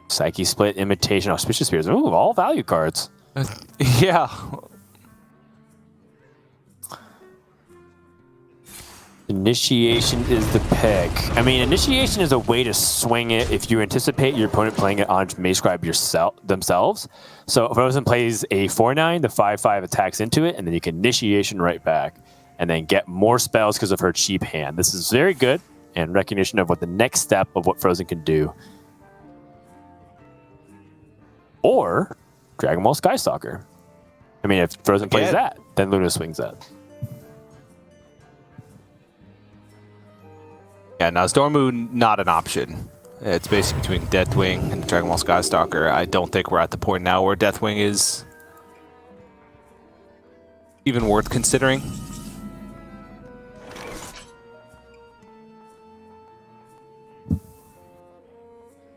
Psyche Split, Imitation, Auspicious Spears. Ooh, all value cards. Yeah. Initiation is the pick. I mean, Initiation is a way to swing it if you anticipate your opponent playing it on Mace Scribe themselves. So if Fr0zen plays a 4/9, the 5/5 attacks into it, and then you can Initiation right back, and then get more spells because of her cheap hand. This is very good, and recognition of what the next step of what Fr0zen can do. Or Dragon Ball Skystalker. I mean, if Fr0zen plays that, then Luna swings that. Yeah, now Stormmoon, not an option. It's basically between Deathwing and Dragon Ball Skystalker. I don't think we're at the point now where Deathwing is even worth considering.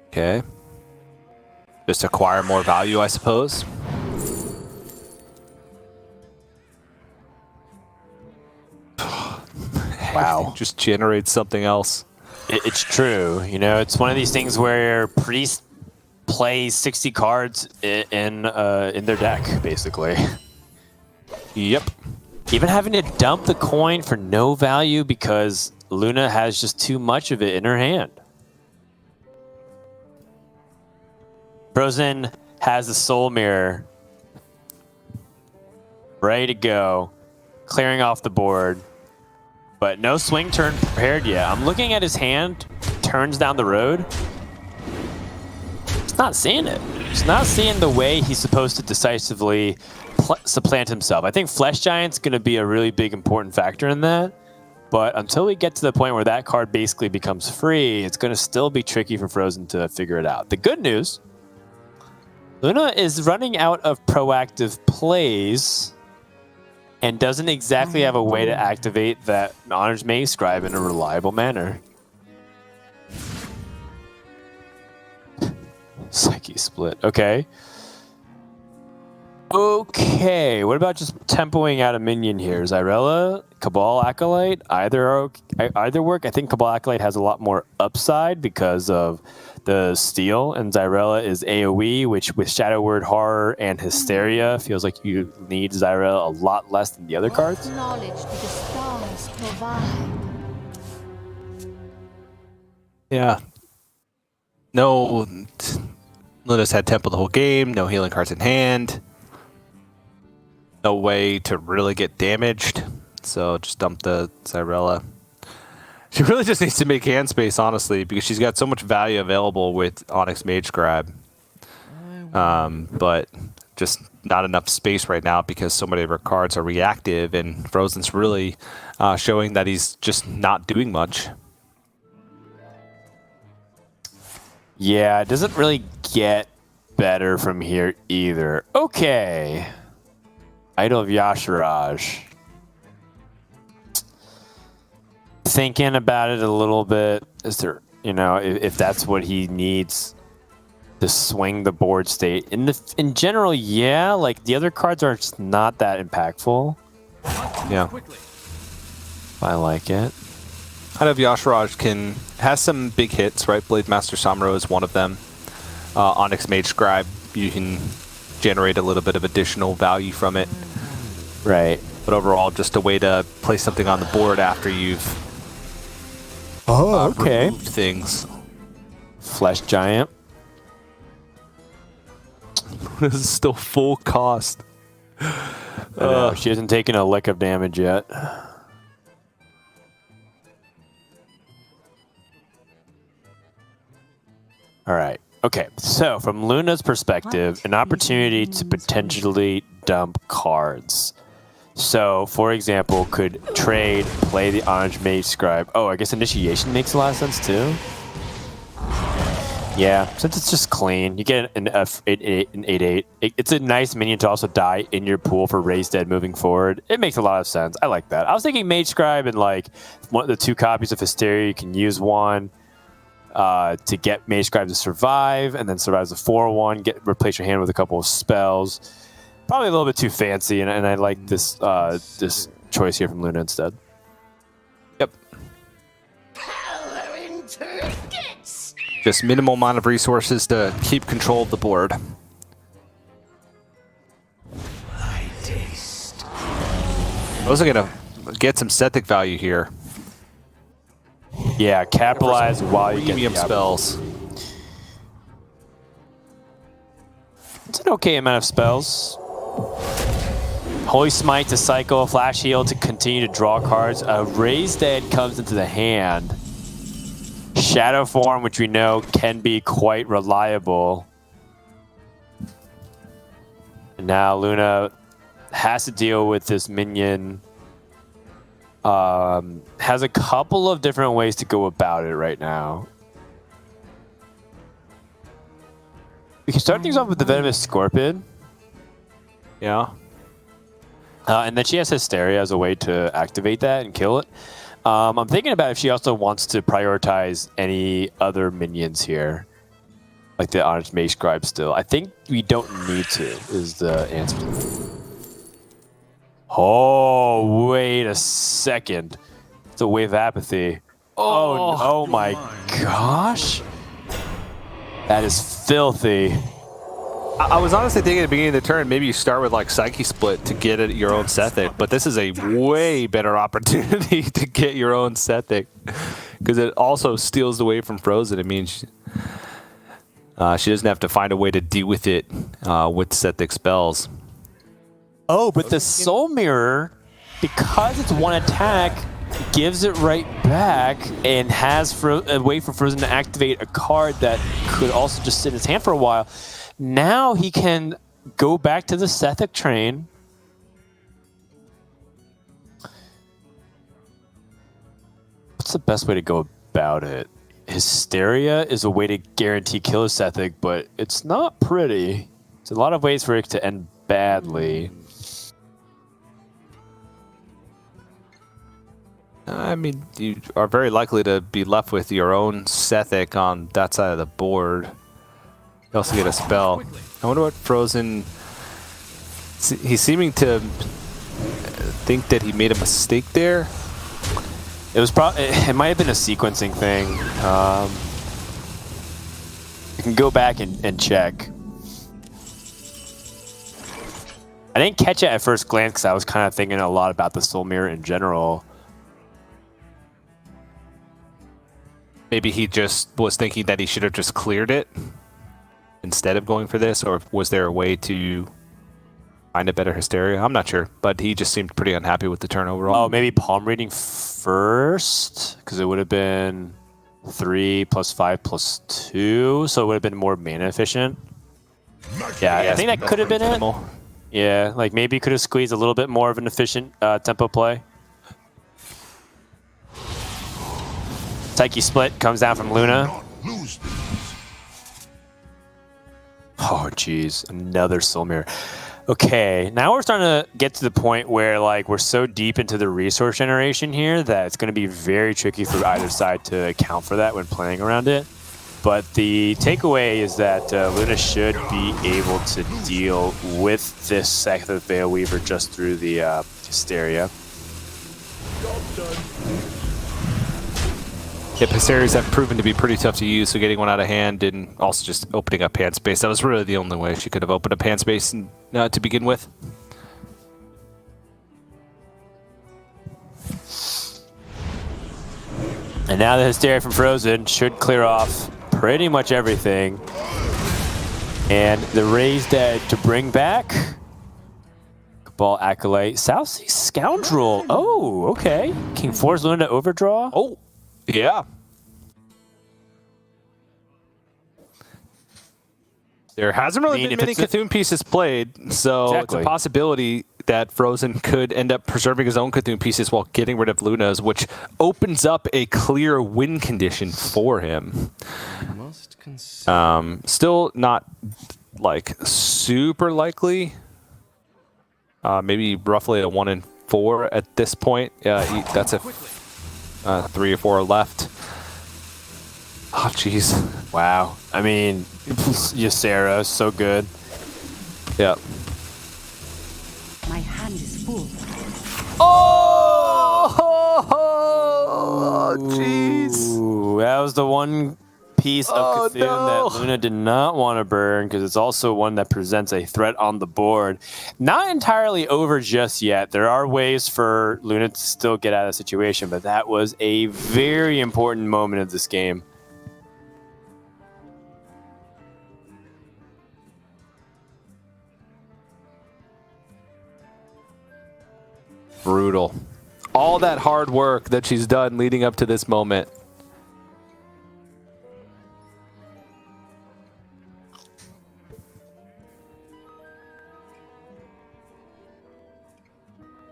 Okay. Just acquire more value, I suppose. Wow. Just generate something else. It's true. You know, it's one of these things where Priest plays 60 cards in their deck, basically. Yep. Even having to dump the coin for no value because Luna has just too much of it in her hand. Fr0zen has the soul mirror ready to go, clearing off the board, but no swing turn prepared yet. I'm looking at his hand, turns down the road. He's not seeing it. He's not seeing the way he's supposed to decisively supplant himself. I think Flesh Giant's going to be a really big important factor in that. But until we get to the point where that card basically becomes free, it's going to still be tricky for Fr0zen to figure it out. The good news, Luna is running out of proactive plays and doesn't exactly have a way to activate that Honor's Maze Scribe in a reliable manner. Psyche split. Okay. Okay, what about just tempoing out a minion here? Zyrella, Cabal Acolyte, either work. I think Cabal Acolyte has a lot more upside because of the steal, and Zyrella is AoE, which with Shadow Word, Horror, and Hysteria feels like you need Zyrella a lot less than the other cards. Knowledge do the stars provide. Yeah. No, Luna's had Temple the whole game, no healing cards in hand. No way to really get damaged, so just dump the Zyrella. She really just needs to make hand space, honestly, because she's got so much value available with Onyx Mage Scribe. But just not enough space right now because so many of her cards are reactive, and Fr0zen's really showing that he's just not doing much. Yeah, it doesn't really get better from here either. Okay. Idol of Yasharaj. Thinking about it a little bit. Is there, if that's what he needs to swing the board state. In general, yeah, like the other cards are just not that impactful. Yeah. I like it. Idol of Yasharaj has some big hits, right? Blade Master Samuro is one of them. Onyx Mage Scribe, you can generate a little bit of additional value from it. Right. But overall, just a way to place something on the board after you've removed things. Flesh Giant. This is still full cost. She hasn't taken a lick of damage yet. All right. Okay. So from Luna's perspective, an opportunity to potentially dump cards. So, for example, could trade, play the Orange Mage Scribe. Oh, I guess Initiation makes a lot of sense too. Yeah, since it's just clean, you get an 8/8. It's a nice minion to also die in your pool for Raise Dead moving forward. It makes a lot of sense. I like that. I was thinking Mage Scribe and like one of the 2 copies of Hysteria. You can use one to get Mage Scribe to survive, and then survives a 4/1. Replace your hand with a couple of spells. Probably a little bit too fancy, and I like this this choice here from Luna instead. Yep. Just minimal amount of resources to keep control of the board. Those are gonna get some Sethic value here. Yeah, capitalize while you get Premium the spells. It's an okay amount of spells. Holy Smite to cycle, Flash Heal to continue to draw cards. Raise Dead comes into the hand. Shadow Form, which we know can be quite reliable. And now Luna has to deal with this minion. Has a couple of different ways to go about it right now. We can start things off with the Venomous Scorpion. Yeah. And then she has Hysteria as a way to activate that and kill it. I'm thinking about if she also wants to prioritize any other minions here. Like the Honest Mage Scribe still. I think we don't need to, is the answer to that. Oh, wait a second. It's a Wave of Apathy. Oh my gosh. That is filthy. I was honestly thinking at the beginning of the turn, maybe you start with like Psyche Split to get at your own Sethic, but this is a way better opportunity to get your own Sethic because it also steals away from Fr0zen. It means she doesn't have to find a way to deal with it with Sethic spells. Oh, but the Soul Mirror, because it's one attack, gives it right back and has a way for Fr0zen to activate a card that could also just sit in his hand for a while. Now he can go back to the Sethic train. What's the best way to go about it? Hysteria is a way to guarantee kill a Sethic, but it's not pretty. There's a lot of ways for it to end badly. I mean, you are very likely to be left with your own Sethic on that side of the board. You also get a spell. I wonder what Fr0zen... He's seeming to think that he made a mistake there. It was probably... It might have been a sequencing thing. You can go back and check. I didn't catch it at first glance because I was kind of thinking a lot about the Soul Mirror in general. Maybe he just was thinking that he should have just cleared it instead of going for this, or was there a way to find a better Hysteria? I'm not sure, but he just seemed pretty unhappy with the turn overall. Oh, maybe palm reading first, because it would have been 3 + 5 + 2, so it would have been more mana efficient. Yeah, I think that could have been it. Yeah, like maybe he could have squeezed a little bit more of an efficient tempo play. Psyche Split comes down from Luna. Oh, jeez. Another Soul Mirror. Okay, now we're starting to get to the point where like we're so deep into the resource generation here that it's going to be very tricky for either side to account for that when playing around it. But the takeaway is that Luna should be able to deal with this Sacred Veil Weaver just through the Hysteria. Yep, Hysterias have proven to be pretty tough to use, so getting one out of hand and also just opening up hand space. That was really the only way she could have opened up hand space to begin with. And now the Hysteria from Fr0zen should clear off pretty much everything. And the Raised Dead to bring back Cabal Acolyte, South Sea Scoundrel. Oh, okay. Can force Luna to overdraw? Oh, yeah. There hasn't really been many Cthulhu pieces played, so it's a possibility that Fr0zen could end up preserving his own Cthulhu pieces while getting rid of Luna's, which opens up a clear win condition for him. Still not like super likely. Maybe roughly a 1 in 4 at this point. That's a 3 or 4 left. Oh, jeez. Wow. I mean, Ysera, so good. Yeah. My hand is full. Oh, jeez. Ooh, that was the one piece of Cthulhu that Luna did not want to burn because it's also one that presents a threat on the board. Not entirely over just yet. There are ways for Luna to still get out of the situation, but that was a very important moment of this game. Brutal. All that hard work that she's done leading up to this moment.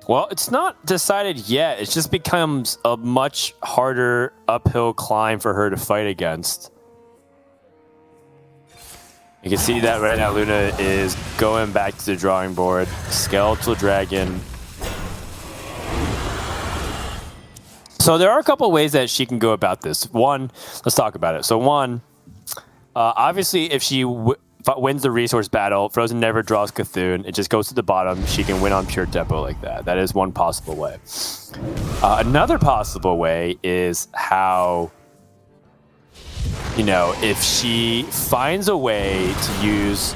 Well, it's not decided yet. It just becomes a much harder uphill climb for her to fight against. You can see that right now Luna is going back to the drawing board. Skeletal Dragon. So there are a couple ways that she can go about this. One, let's talk about it. So one, obviously if she wins the resource battle, Fr0zen never draws Cthulhu. It just goes to the bottom. She can win on pure tempo like that. That is one possible way. Another possible way is how, you know, if she finds a way to use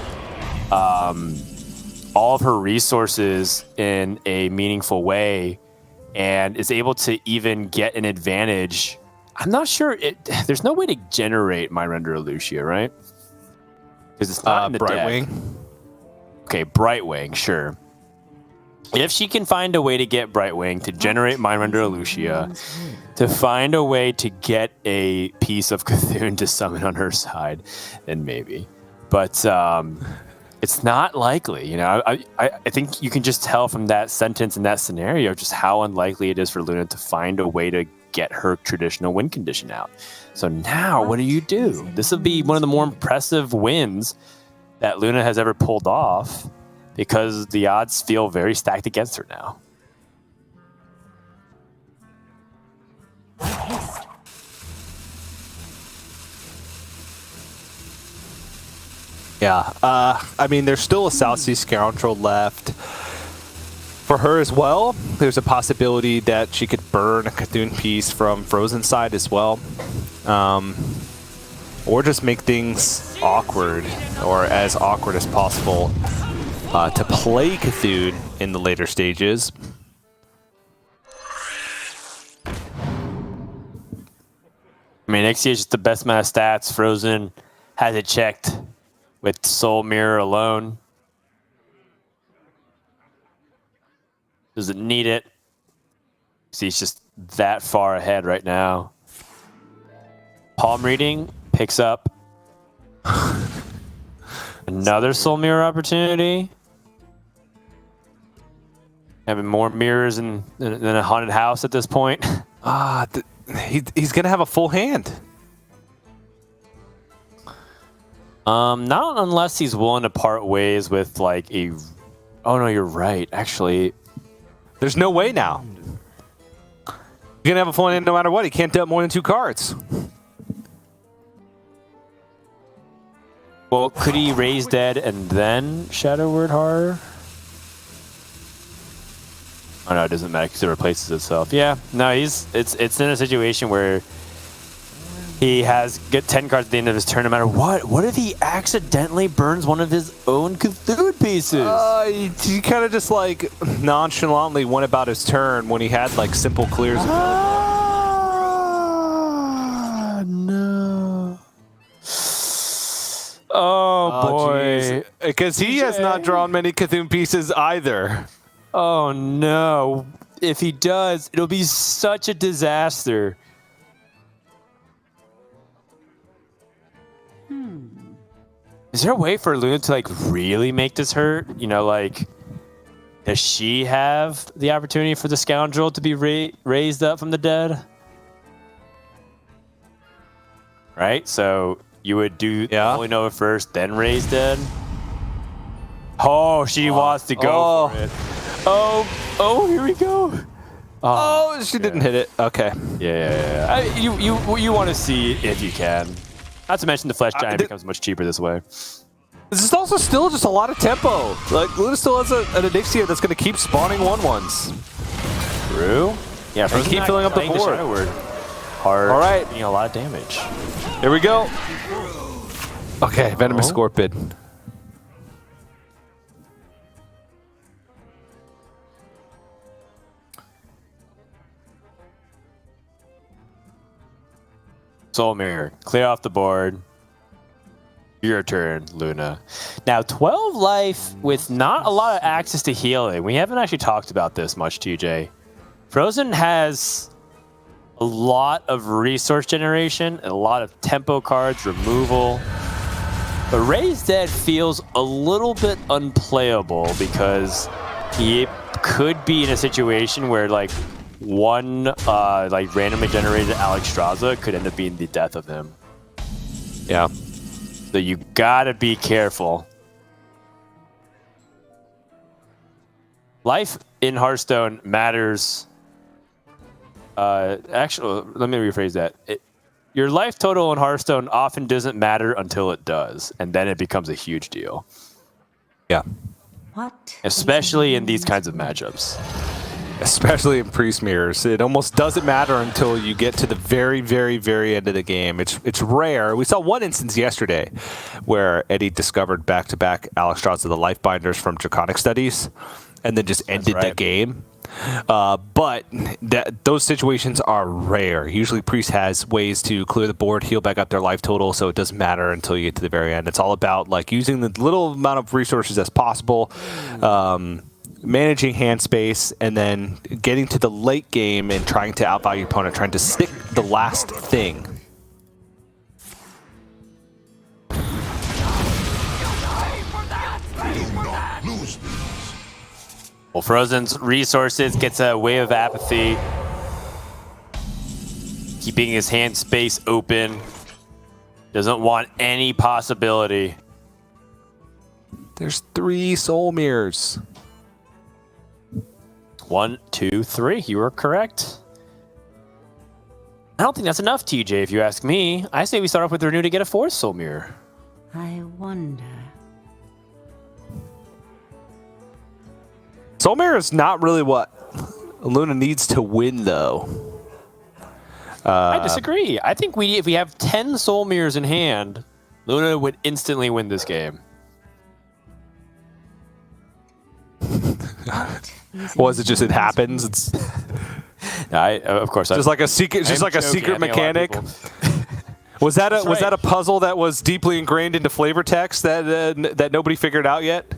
all of her resources in a meaningful way and is able to even get an advantage. I'm not sure. There's no way to generate My Render Lucia, right? Because it's not in the Brightwing. deck. Okay, Brightwing, sure. If she can find a way to get Brightwing to generate My Render Lucia, to find a way to get a piece of Cthulhu to summon on her side, then maybe. But it's not likely. You know, I think you can just tell from that sentence and that scenario just how unlikely it is for Luna to find a way to get her traditional win condition out. So now, what do? This will be one of the more impressive wins that Luna has ever pulled off because the odds feel very stacked against her now. Yeah, I mean, there's still a South Sea Scoundrel left for her as well. There's a possibility that she could burn a Cthulhu piece from Fr0zen side as well. Or just make things awkward, or as awkward as possible, to play Cthulhu in the later stages. I mean, XC is just the best amount of stats. Fr0zen has it checked with Soul Mirror alone. Doesn't need it. See, he's just that far ahead right now. Palm reading picks up another Soul Mirror opportunity. Having more mirrors than a haunted house at this point. He's gonna have a full hand. Not unless he's willing to part ways with like a. Oh no, you're right. Actually, there's no way now. You're gonna have a full hand no matter what. He can't dump more than 2 cards. Well, could he raise dead and then Shadow Word Horror? Oh no, it doesn't matter because it replaces itself. Yeah, no, it's in a situation where he has get 10 cards at the end of his turn no matter what. What if he accidentally burns one of his own Cthulhu pieces? He kind of just like nonchalantly went about his turn when he had like simple clears. No. Oh boy. Because he has not drawn many Cthulhu pieces either. Oh no. If he does, it'll be such a disaster. Is there a way for Luna to like really make this hurt? You know, like, does she have the opportunity for the scoundrel to be raised up from the dead? Right? So you would do Holy Nova first, then raise dead? Oh, she wants to go for it. Oh, here we go. Oh, she didn't hit it. Okay. Yeah. You want to see if you can. Not to mention the Flesh Giant becomes much cheaper this way. This is also still just a lot of tempo. Like, Luna still has an Adixia that's going to keep spawning 1/1s. True. Yeah, and keep filling up the board. Hard. All right. Doing a lot of damage. Here we go. Okay, Venomous Scorpid. Soul Mirror. Clear off the board. Your turn, Luna. Now, 12 life with not a lot of access to healing. We haven't actually talked about this much, TJ. Fr0zen has a lot of resource generation, a lot of tempo cards, removal. But Raised Dead feels a little bit unplayable because he could be in a situation where, like, one like randomly generated Alexstrasza could end up being the death of him. Yeah. So you gotta be careful. Life in Hearthstone matters. Actually, let me rephrase that. Your life total in Hearthstone often doesn't matter until it does, and then it becomes a huge deal. Yeah. What? Especially in these kinds of matchups. especially in priest mirrors. It almost doesn't matter until you get to the very, very, very end of the game. It's rare. We saw one instance yesterday where Eddie discovered back-to-back Alexstrasza the Life Binders from Draconic Studies, and then just ended the game. But those situations are rare. Usually Priest has ways to clear the board, heal back up their life total, so it doesn't matter until you get to the very end. It's all about like using the little amount of resources as possible, managing hand space, and then getting to the late game and trying to outvalue your opponent, trying to stick the last thing. Well, Fr0zen's resources gets a wave of apathy, keeping his hand space open. Doesn't want any possibility. There's 3 soul mirrors. 1, 2, 3. You were correct. I don't think that's enough, TJ, if you ask me. I say we start off with Renew to get a 4th soul mirror. I wonder. Soul mirror is not really what Luna needs to win, though. I disagree. I think if we have 10 soul mirrors in hand, Luna would instantly win this game. Was it just it happens? It's Of course. just like a secret, just like a secret mechanic. Was that a puzzle that was deeply ingrained into flavor text that nobody figured out yet?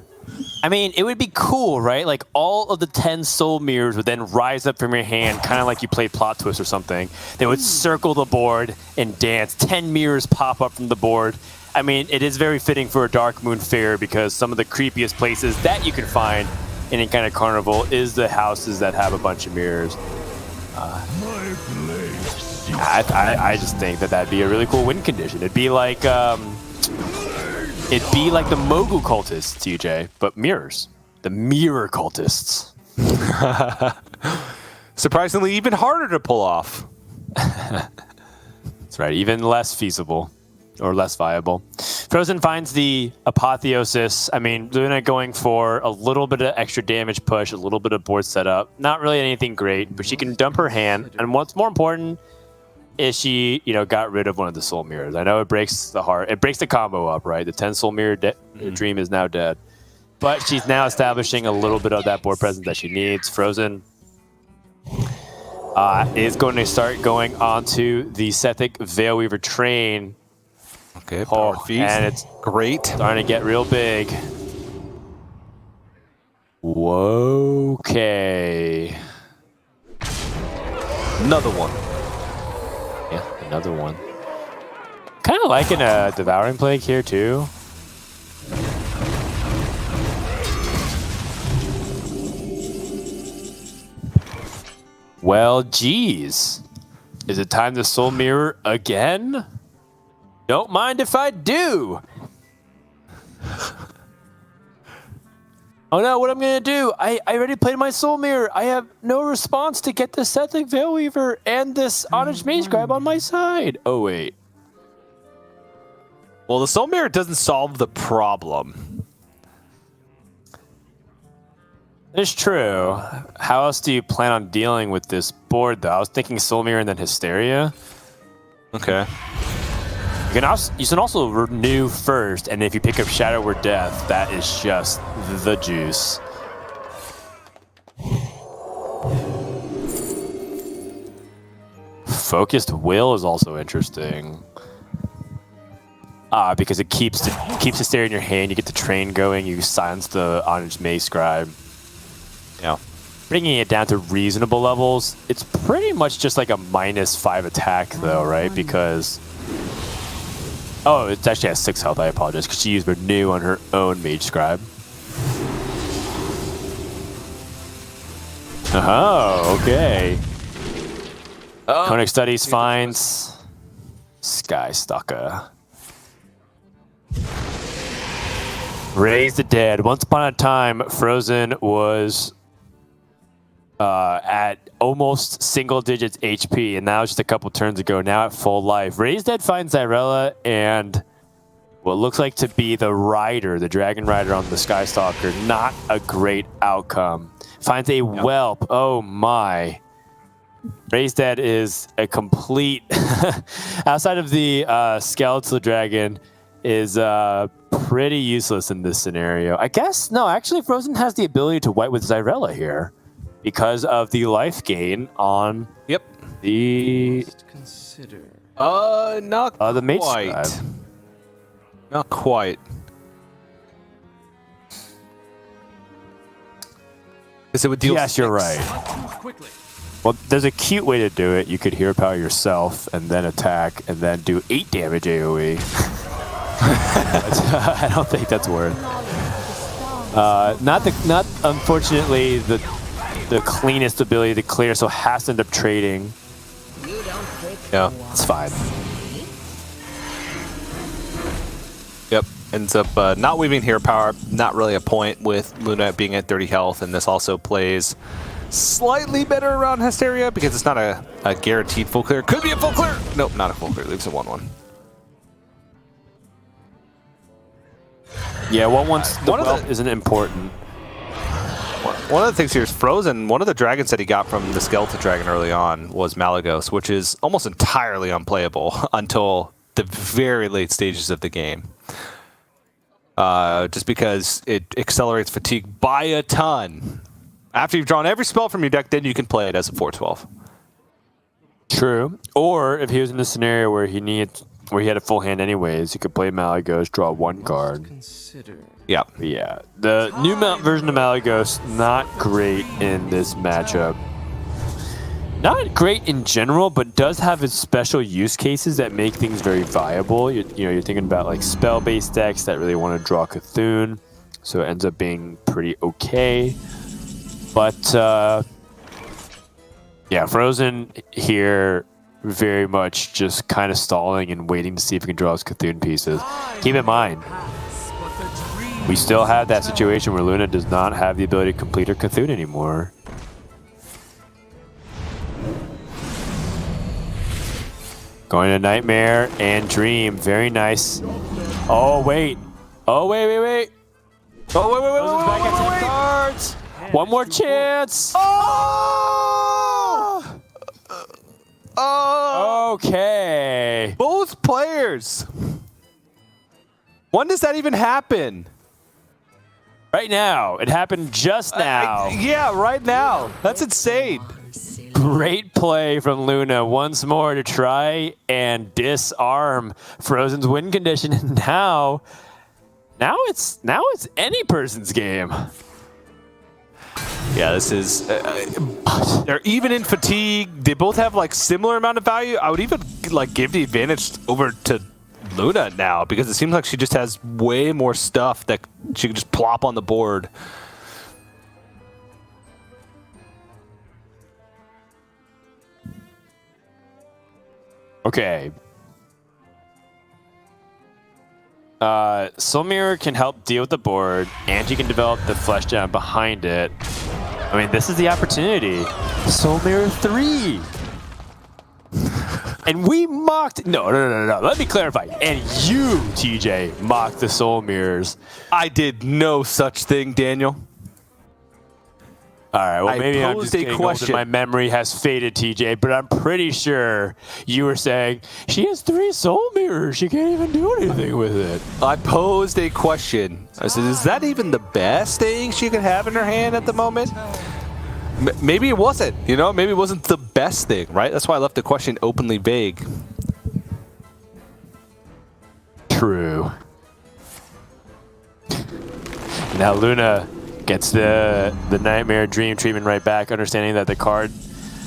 I mean, it would be cool, right? Like all of the 10 soul mirrors would then rise up from your hand, kind of like you played Plot Twist or something. They would circle the board and dance. 10 mirrors pop up from the board. I mean, it is very fitting for a Dark Moon fair because some of the creepiest places that you can find in any kind of carnival is the houses that have a bunch of mirrors. I just think that'd be a really cool win condition. It'd be like the Mogul cultists, TJ, but mirrors. The mirror cultists. Surprisingly, even harder to pull off. That's right, even less feasible. Or less viable. Fr0zen finds the Apotheosis. I mean, Luna going for a little bit of extra damage push, a little bit of board setup. Not really anything great, but she can dump her hand. And what's more important is she, got rid of one of the soul mirrors. I know it breaks the heart. It breaks the combo up, right? The 10 soul mirror dream is now dead. But she's now establishing a little bit of that board presence that she needs. Fr0zen is going to start going onto the Sethic Veilweaver train. Okay, power feast. And it's great. Starting to get real big. Whoa, okay. Another one. Yeah, another one. Kind of liking a Devouring Plague here, too. Well, geez. Is it time to Soul Mirror again? Don't mind if I do. Oh no, what I'm going to do? I already played my Soul Mirror. I have no response to get the Sethic Veilweaver and this Honest Mage Grab on my side. Oh, wait. Well, the Soul Mirror doesn't solve the problem. It's true. How else do you plan on dealing with this board, though? I was thinking Soul Mirror and then Hysteria. Okay. You can also renew first, and if you pick up Shadow or Death, that is just the juice. Focused Will is also interesting. Because it keeps Hysteria in your hand, you get the train going, you silence the Honest Mage Scribe. Yeah. Bringing it down to reasonable levels, it's pretty much just like a -5 attack, though, right? Because... Oh, it actually has 6 health, I apologize, because she used Renew on her own Mage Scribe. Oh, okay. Conic Studies finds Sky Stalker. Raise the Dead. Once upon a time, Fr0zen was at almost single digits HP, and now just a couple turns ago, now at full life. Raise Dead finds Zyrella and what looks like to be the Rider, the Dragon Rider on the Skystalker. Not a great outcome. Finds a whelp. Oh my. Raised Dead is a complete outside of the skeletal dragon is pretty useless in this scenario. I guess no, actually Fr0zen has the ability to wipe with Zyrella here because of the life gain on the Consider. Not the mage quite. scribe. Not quite. Because it would deal. Yes, you're 6. right. Not too quickly. Well, there's a cute way to do it. You could hero power yourself and then attack and then do 8 damage AoE. I don't think that's worth. Not unfortunately the cleanest ability to clear, so has to end up trading. You don't break Yeah. the wall. It's fine. Yep. Ends up not weaving hero power. Not really a point with Luna being at 30 health, and this also plays slightly better around Hysteria because it's not a guaranteed full clear. Could be a full clear. Nope, not a full clear. Leaves a 1/1. Yeah, well, once the One of the- whelp isn't important. One of the things here is Fr0zen. One of the dragons that he got from the skeleton dragon early on was Malagos, which is almost entirely unplayable until the very late stages of the game. Just because it accelerates fatigue by a ton. After you've drawn every spell from your deck, then you can play it as a 4/12. True. Or if he was in the scenario where he had a full hand anyways, he could play Malagos, draw 1 card. Consider. Yeah. But yeah, the new version of Malagos, not great in this matchup. Not great in general, but does have its special use cases that make things very viable. You're thinking about like spell-based decks that really want to draw Cthulhu, so it ends up being pretty okay. But yeah, Fr0zen here very much just kind of stalling and waiting to see if he can draw his Cthulhu pieces. Keep in mind, we still have that situation where Luna does not have the ability to complete her Cthulhu anymore. Going to Nightmare and Dream. Very nice. Oh, wait. Oh, wait. Oh, wait. Fr0zen's back at 10 cards. One more chance. Oh! Okay. Both players. When does that even happen? Right now. It happened just now. Yeah, right now. That's insane. Great play from Luna once more to try and disarm Fr0zen's win condition. And now it's any person's game. Yeah, this is. They're even in fatigue. They both have like similar amount of value. I would even like give the advantage over to Luna now because it seems like she just has way more stuff that she can just plop on the board. Okay. Soul Mirror can help deal with the board, and she can develop the flesh down behind it. I mean, this is the opportunity. Soul Mirror 3. And we mocked. No. Let me clarify. And you, TJ, mocked the Soul Mirrors. I did no such thing, Daniel. All right, well, I maybe I'm posed just a getting old and question. my memory has faded, TJ, but I'm pretty sure you were saying, she has 3 soul mirrors. She can't even do anything with it. I posed a question. I said, is that even the best thing she could have in her hand at the moment? Maybe it wasn't. You know, maybe it wasn't the best thing, right? That's why I left the question openly vague. True. Now Luna gets the Nightmare Dream treatment right back, understanding that the card...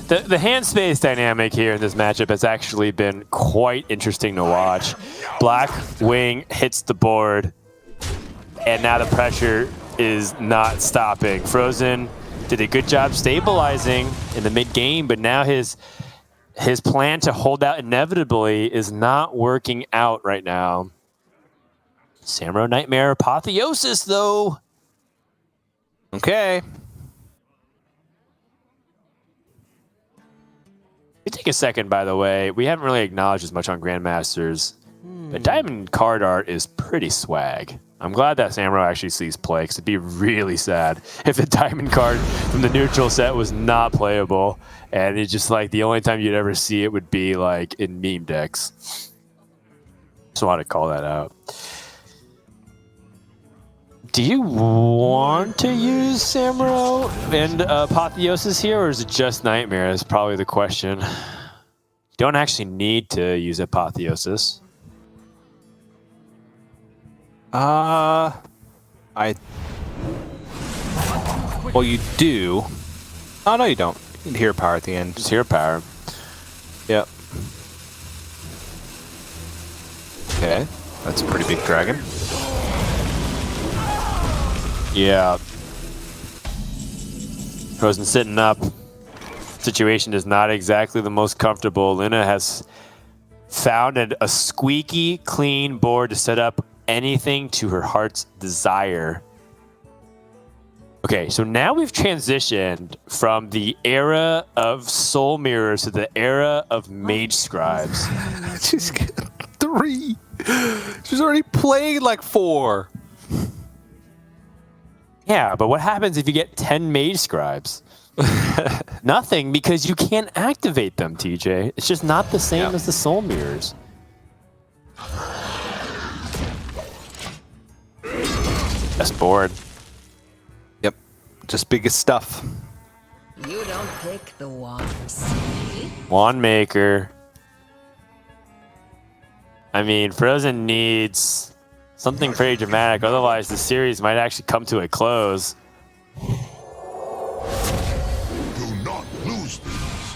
The hand space dynamic here in this matchup has actually been quite interesting to watch. Black Wing hits the board, and now the pressure is not stopping. Fr0zen did a good job stabilizing in the mid-game, but now his plan to hold out inevitably is not working out right now. Samurai Nightmare Apotheosis, though. Okay. We take a second, by the way. We haven't really acknowledged as much on Grandmasters. The diamond card art is pretty swag. I'm glad that Samuro actually sees play, because it'd be really sad if the diamond card from the neutral set was not playable, and it's just like the only time you'd ever see it would be like in meme decks. Just wanted to call that out. Do you want to use Samuro and Apotheosis here, or is it just Nightmare? Is probably the question. You don't actually need to use Apotheosis. Well, you do. Oh, no, you don't. You can hear power at the end. Just Hero Power. Yep. Okay. That's a pretty big dragon. Yeah. Fr0zen sitting up. Situation is not exactly the most comfortable. Luna has found a squeaky clean board to set up anything to her heart's desire. Okay, so now we've transitioned from the era of soul mirrors to the era of mage scribes. She's got 3. She's already played like 4. Yeah, but what happens if you get 10 mage scribes? Nothing, because you can't activate them, TJ. It's just not the same as the soul mirrors. Best board. Yep. Just biggest stuff. You don't pick the wand, see? Wand maker. I mean, Fr0zen needs something pretty dramatic, otherwise the series might actually come to a close. Do not lose these.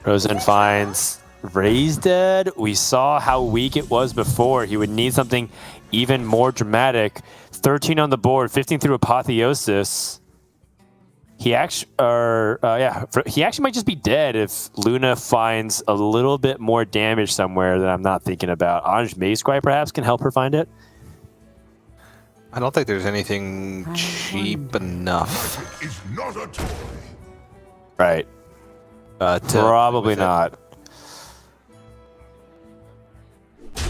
Fr0zen finds Ray's dead. We saw how weak it was before. He would need something even more dramatic. 13 on the board, 15 through Apotheosis. He actually might just be dead if Luna finds a little bit more damage somewhere that I'm not thinking about. Anj Maze Scribe perhaps can help her find it. I don't think there's anything cheap enough. Is not a toy. Right. Probably not.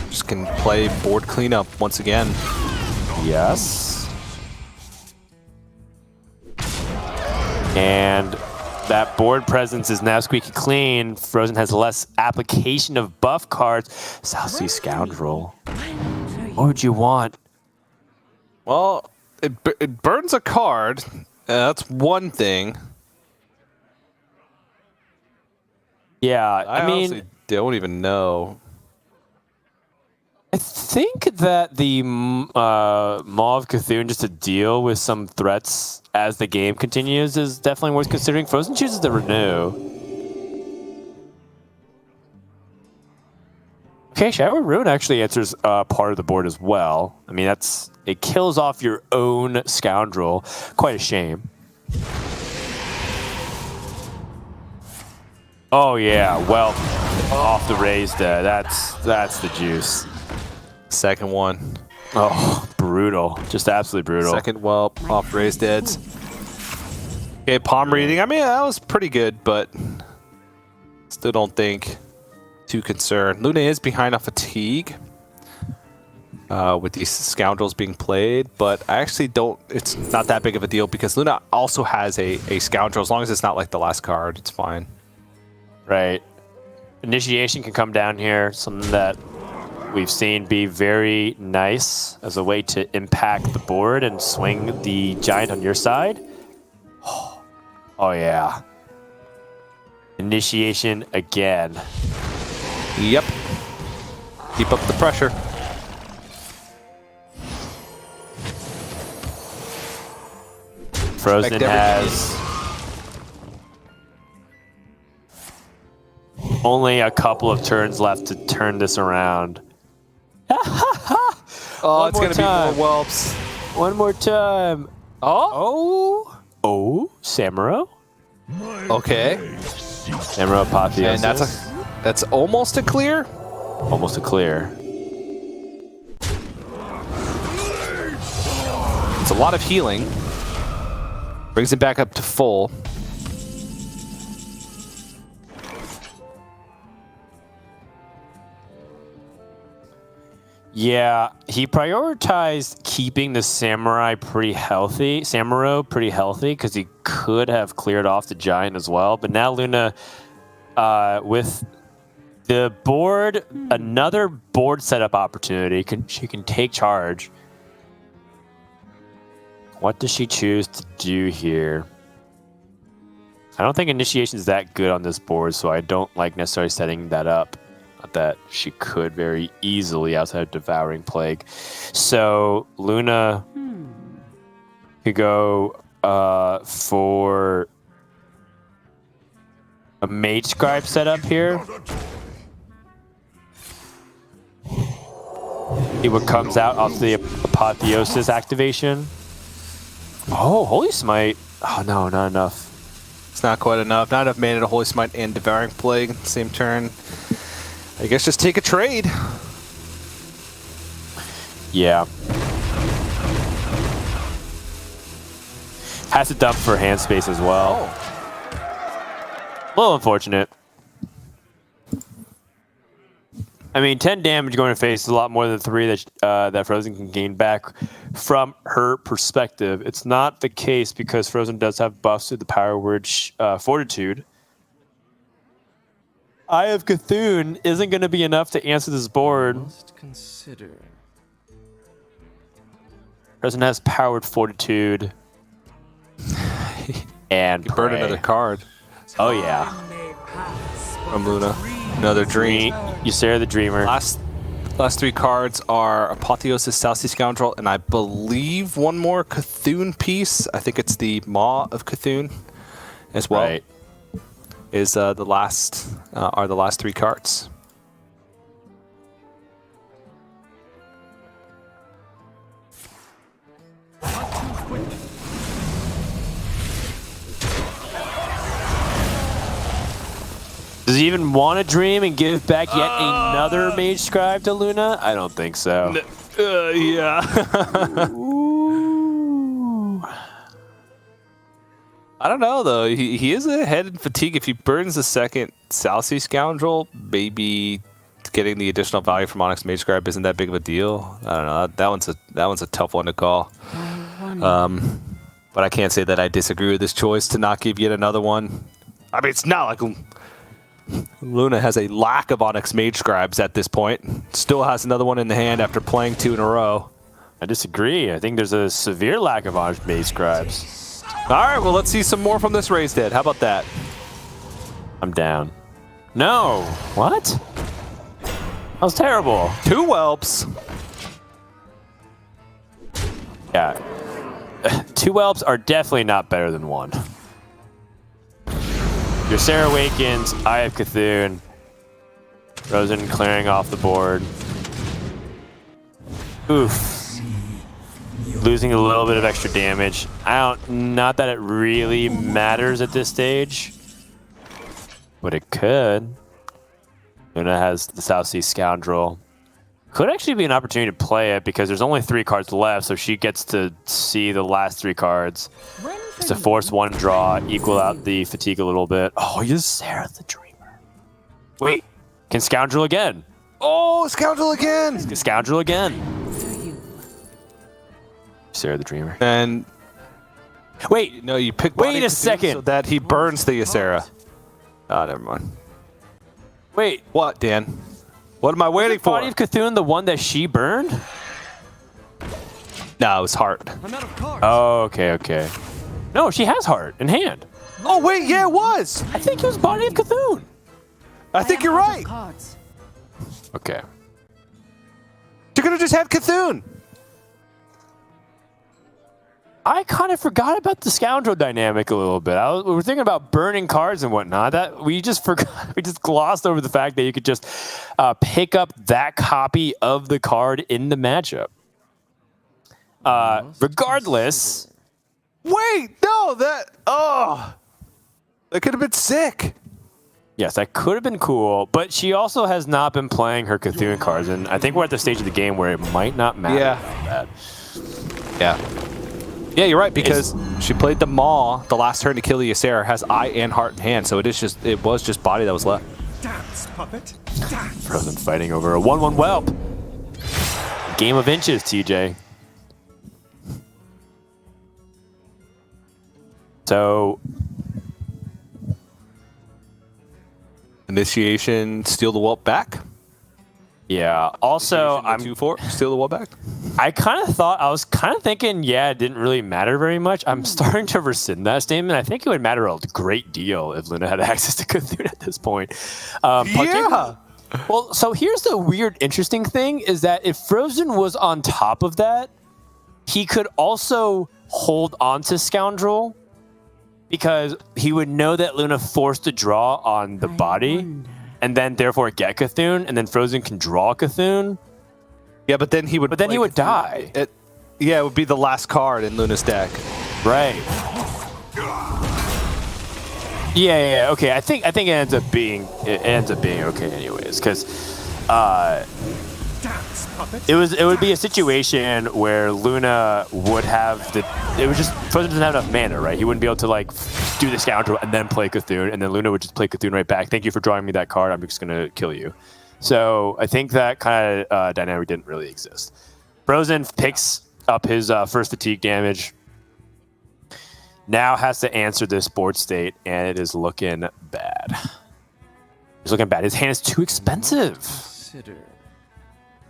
Just can play board cleanup once again. Yes. And that board presence is now squeaky clean. Fr0zen has less application of buff cards. South Sea Scoundrel. What would you want? Well, it burns a card. That's one thing. Yeah, I mean, honestly don't even know. I think that the Maw of Cthulhu, just to deal with some threats as the game continues, is definitely worth considering. Fr0zen chooses to renew. Okay, Shower Ruin actually answers part of the board as well. I mean, it kills off your own Scoundrel. Quite a shame. Oh yeah, well, off the raised. That's the juice. Second one. Oh, brutal. Just absolutely brutal. Second whelp off raised deads. Okay, palm reading. I mean, that was pretty good, but still don't think too concerned. Luna is behind on fatigue with these scoundrels being played, but I actually don't. It's not that big of a deal because Luna also has a scoundrel. As long as it's not like the last card, it's fine. Right. Initiation can come down here. Something that we've seen be very nice as a way to impact the board and swing the giant on your side. Oh yeah. Initiation again. Yep. Keep up the pressure. Fr0zen has only a couple of turns left to turn this around. Oh, it's going to be more whelps. One more time. Oh, Samuro. Okay. Samuro Apotheosis. And that's almost a clear. Almost a clear. It's a lot of healing. Brings it back up to full. Yeah, he prioritized keeping the Samuro pretty healthy because he could have cleared off the Giant as well. But now Luna, with the board, another board setup opportunity, she can take charge. What does she choose to do here? I don't think initiation is that good on this board, so I don't like necessarily setting that up. That she could very easily outside of Devouring Plague. So Luna could go for a Mage Scribe setup here. See what comes out off the Apotheosis activation. Oh, Holy Smite. Oh no, not enough. It's not quite enough. Not enough mana to Holy Smite and Devouring Plague in the same turn. I guess just take a trade. Yeah. Has to dump for hand space as well. A little unfortunate. I mean, 10 damage going to face is a lot more than 3 that Fr0zen can gain back from her perspective. It's not the case because Fr0zen does have buffs to the power word Fortitude. Eye of Cthulhu isn't going to be enough to answer this board. Must consider. Fr0zen has powered Fortitude. And You burn another card Oh yeah. from Luna. Another Dream. Ysera the Dreamer. Last 3 cards are Apotheosis, Southsea Scoundrel, and I believe one more Cthulhu piece. I think it's the Maw of Cthulhu as well. Right. Is the last 3 cards. Does he even want to dream and give back yet another Mage Scribe to Luna? I don't think so. Yeah. I don't know though. He is ahead in fatigue. If he burns the second Southsea Scoundrel, maybe getting the additional value from Onyx Mage Scribe isn't that big of a deal. I don't know. That one's a tough one to call. But I can't say that I disagree with this choice to not give yet another one. I mean, it's not like Luna has a lack of Onyx Mage Scribes at this point. Still has another one in the hand after playing 2 in a row. I disagree. I think there's a severe lack of Onyx Mage Scribes. All right, well, let's see some more from this Raised Dead. How about that? I'm down. No. What? That was terrible. 2 whelps. Yeah. 2 whelps are definitely not better than 1. Ysera Awakens, Eye of Cthulhu, Fr0zen clearing off the board. Oof. Losing a little bit of extra damage. Not that it really matters at this stage, but it could. Luna has the Southsea Scoundrel. Could actually be an opportunity to play it because there's only 3 cards left, so she gets to see the last 3 cards. It's a force 1 draw, equal out the fatigue a little bit. Oh, Ysera the Dreamer. Wait, can Scoundrel again? Oh, Scoundrel again. Scoundrel again. Ysera the Dreamer. And wait, no, you pick. Wait a second. So that he burns the Ysera. Oh, never mind. Wait, What, Dan? What am I waiting for? Body of Cthulhu, the one that she burned? No, it was Heart. I'm out of cards. Oh, okay. No, she has Heart in hand. Oh wait, yeah, it was. I think it was Body of Cthulhu. I think you're right. Cards. Okay. You could have just had Cthulhu. I kind of forgot about the Scoundrel dynamic a little bit. We were thinking about burning cards and whatnot. That we just forgot. We just glossed over the fact that you could just pick up that copy of the card in the matchup. Regardless. Wait, no, that could have been sick. Yes, that could have been cool, but she also has not been playing her Cthulhu cards, and I think we're at the stage of the game where it might not matter about that. Yeah, you're right, because she played the Maw the last turn to kill the Ysera, has Eye and Heart in hand, so it was just Body that was left. Dance, puppet. Dance. Fr0zen fighting over a 1/1 whelp. Game of inches, TJ. So Initiation, steal the whelp back. yeah. Also, I'm 2-4, steal the whelp back. I was kind of thinking, yeah, it didn't really matter very much. I'm starting to rescind that statement. I think it would matter a great deal if Luna had access to Cthulhu at this point. Yeah. Well, so here's the weird, interesting thing is that if Fr0zen was on top of that, he could also hold on to Scoundrel because he would know that Luna forced a draw on the body and then therefore get Cthulhu, and then Fr0zen can draw Cthulhu. Yeah, but then he would. Die. Yeah, it would be the last card in Luna's deck. Right. Yeah. Okay. I think it ends up being okay anyways, because it would be a situation where Luna would have Fr0zen doesn't have enough mana, right? He wouldn't be able to like do the Scoundrel and then play Cthulhu, and then Luna would just play Cthulhu right back. Thank you for drawing me that card. I'm just gonna kill you. So I think that kind of dynamic didn't really exist. Fr0zen picks up his first fatigue damage. Now has to answer this board state, and it is looking bad. It's looking bad. His hand is too expensive.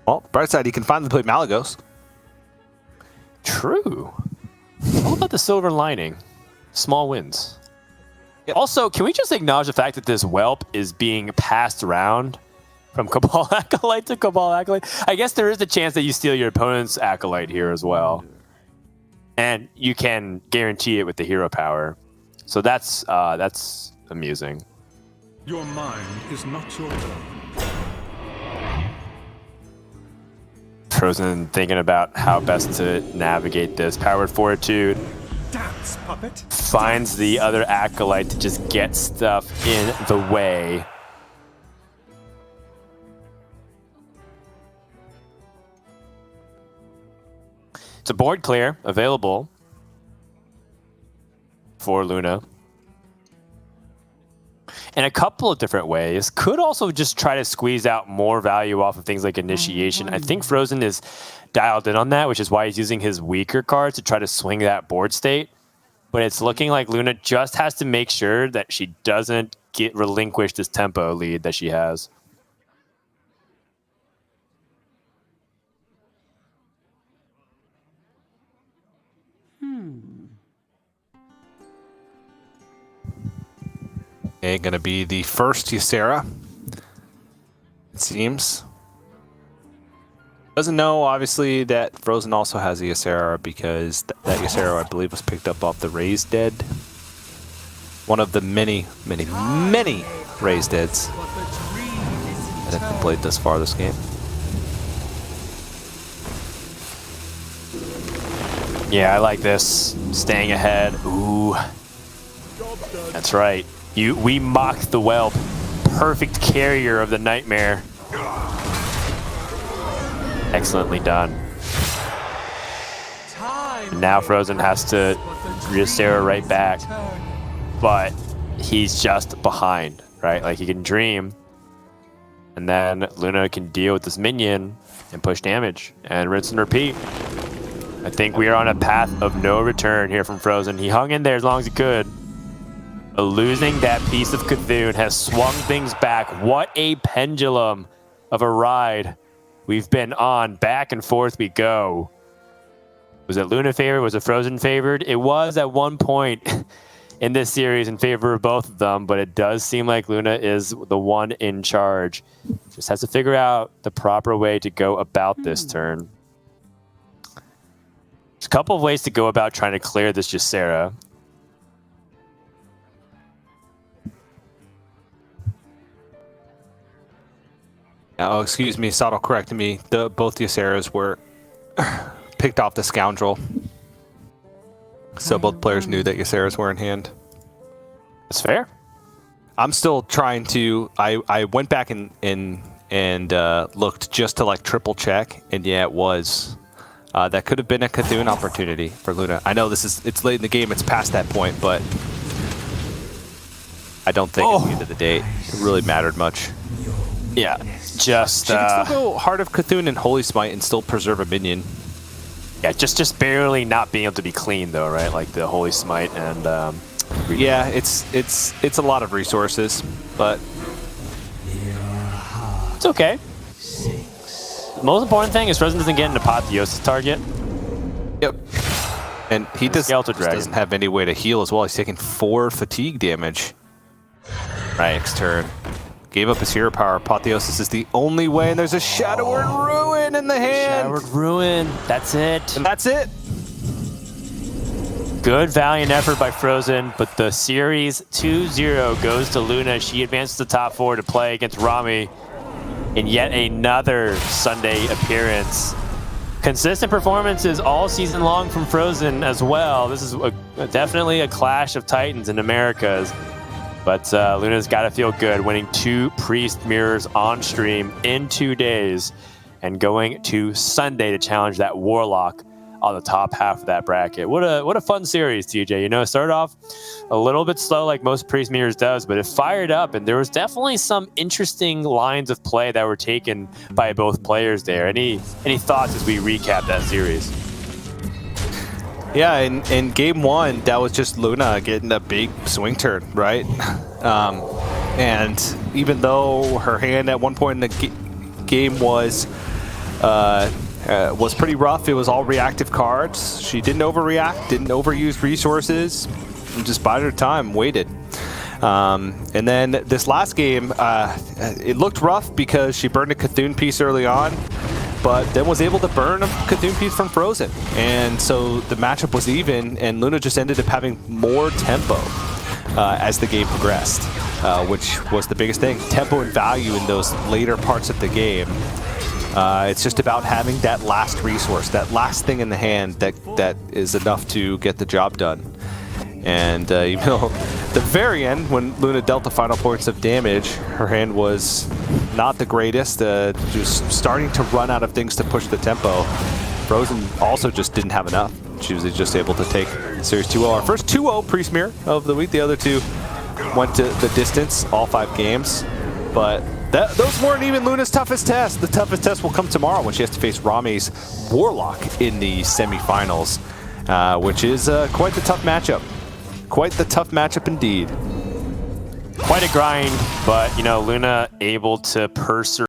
Well, bright side, he can finally play Malagos. True. What about the silver lining? Small wins. Yep. Also, can we just acknowledge the fact that this whelp is being passed around from Cabal Acolyte to Cabal Acolyte? I guess there is a chance that you steal your opponent's Acolyte here as well. And you can guarantee it with the hero power. So that's amusing. Your mind is not your own. Fr0zen thinking about how best to navigate this. Powered Fortitude. Dance, puppet. Finds the other Acolyte to just get stuff in the way. It's a board clear available for Luna in a couple of different ways. Could also just try to squeeze out more value off of things like initiation. I think Fr0zen is dialed in on that, which is why he's using his weaker cards to try to swing that board state. But it's looking like Luna just has to make sure that she doesn't relinquish this tempo lead that she has. Okay, gonna be the first Ysera. It seems. Doesn't know, obviously, that Fr0zen also has a Ysera because that Ysera, I believe, was picked up off the Raised Dead. One of the many, many, many Raised Deads that have been played thus far this game. Yeah, I like this. Staying ahead. Ooh. That's right. We mocked the whelp. Perfect carrier of the nightmare. Excellently done. And now Fr0zen has to Ysera right back. But he's just behind, right? Like he can dream. And then Luna can deal with this minion and push damage. And rinse and repeat. I think we are on a path of no return here from Fr0zen. He hung in there as long as he could. But losing that piece of Cthulhu has swung things back. What a pendulum of a ride we've been on. Back and forth we go. Was it Luna favored? Was it Fr0zen favored? It was at one point in this series in favor of both of them, but it does seem like Luna is the one in charge. Just has to figure out the proper way to go about this turn. There's a couple of ways to go about trying to clear this Ysera. Oh, excuse me, Sato corrected me. Both the Yseras were picked off the Scoundrel. So both players knew that Yseras were in hand. That's fair. I'm still trying to... I went back and looked just to like triple check, and yeah, it was. That could have been a Cthulhu opportunity for Luna. I know it's late in the game, it's past that point, but I don't think at the end of the day it really mattered much. Yeah. Just She can still go Heart of Cthulhu and Holy Smite and still preserve a minion. yeah, just barely not being able to be clean though, right? Like the Holy Smite and Yeah, it's a lot of resources, but it's okay. The most important thing is Fr0zen doesn't get an Apotheosis target. yep. And he Skeletal just Dragon. doesn't have any way to heal as well. He's taking 4 fatigue damage. Right, next turn. Gave up his hero power. Apotheosis is the only way, and there's a Shadowward Ruin in the hand. Shadowward Ruin. That's it. And that's it. Good valiant effort by Fr0zen, but the series 2-0 goes to Luna. She advances to top 4 to play against Rami in yet another Sunday appearance. Consistent performances all season long from Fr0zen as well. This is definitely a clash of titans in Americas. But Luna's got to feel good, winning 2 Priest Mirrors on stream in 2 days and going to Sunday to challenge that Warlock on the top half of that bracket. What a fun series, TJ. You know, it started off a little bit slow like most Priest Mirrors does, but it fired up, and there was definitely some interesting lines of play that were taken by both players there. Any thoughts as we recap that series? Yeah, in game 1, that was just Luna getting a big swing turn, right? And even though her hand at one point in the game was pretty rough, it was all reactive cards. She didn't overreact, didn't overuse resources, and just bided her time, waited. And then this last game, it looked rough because she burned a Cthulhu piece early on, but then was able to burn a Cthulhu piece from Fr0zen. And so the matchup was even, and Luna just ended up having more tempo as the game progressed, which was the biggest thing. Tempo and value in those later parts of the game. It's just about having that last resource, that last thing in the hand that is enough to get the job done. And you know, the very end, when Luna dealt the final points of damage, her hand was not the greatest, just starting to run out of things to push the tempo. Fr0zen also just didn't have enough. She was just able to take Series 2-0. Our first 2-0 Priest Mirror of the week. The other 2 went to the distance, all 5 games. But those weren't even Luna's toughest test. The toughest test will come tomorrow when she has to face Rami's Warlock in the semifinals, which is quite the tough matchup. Quite the tough matchup indeed. Quite a grind, but you know, Luna able to persevere.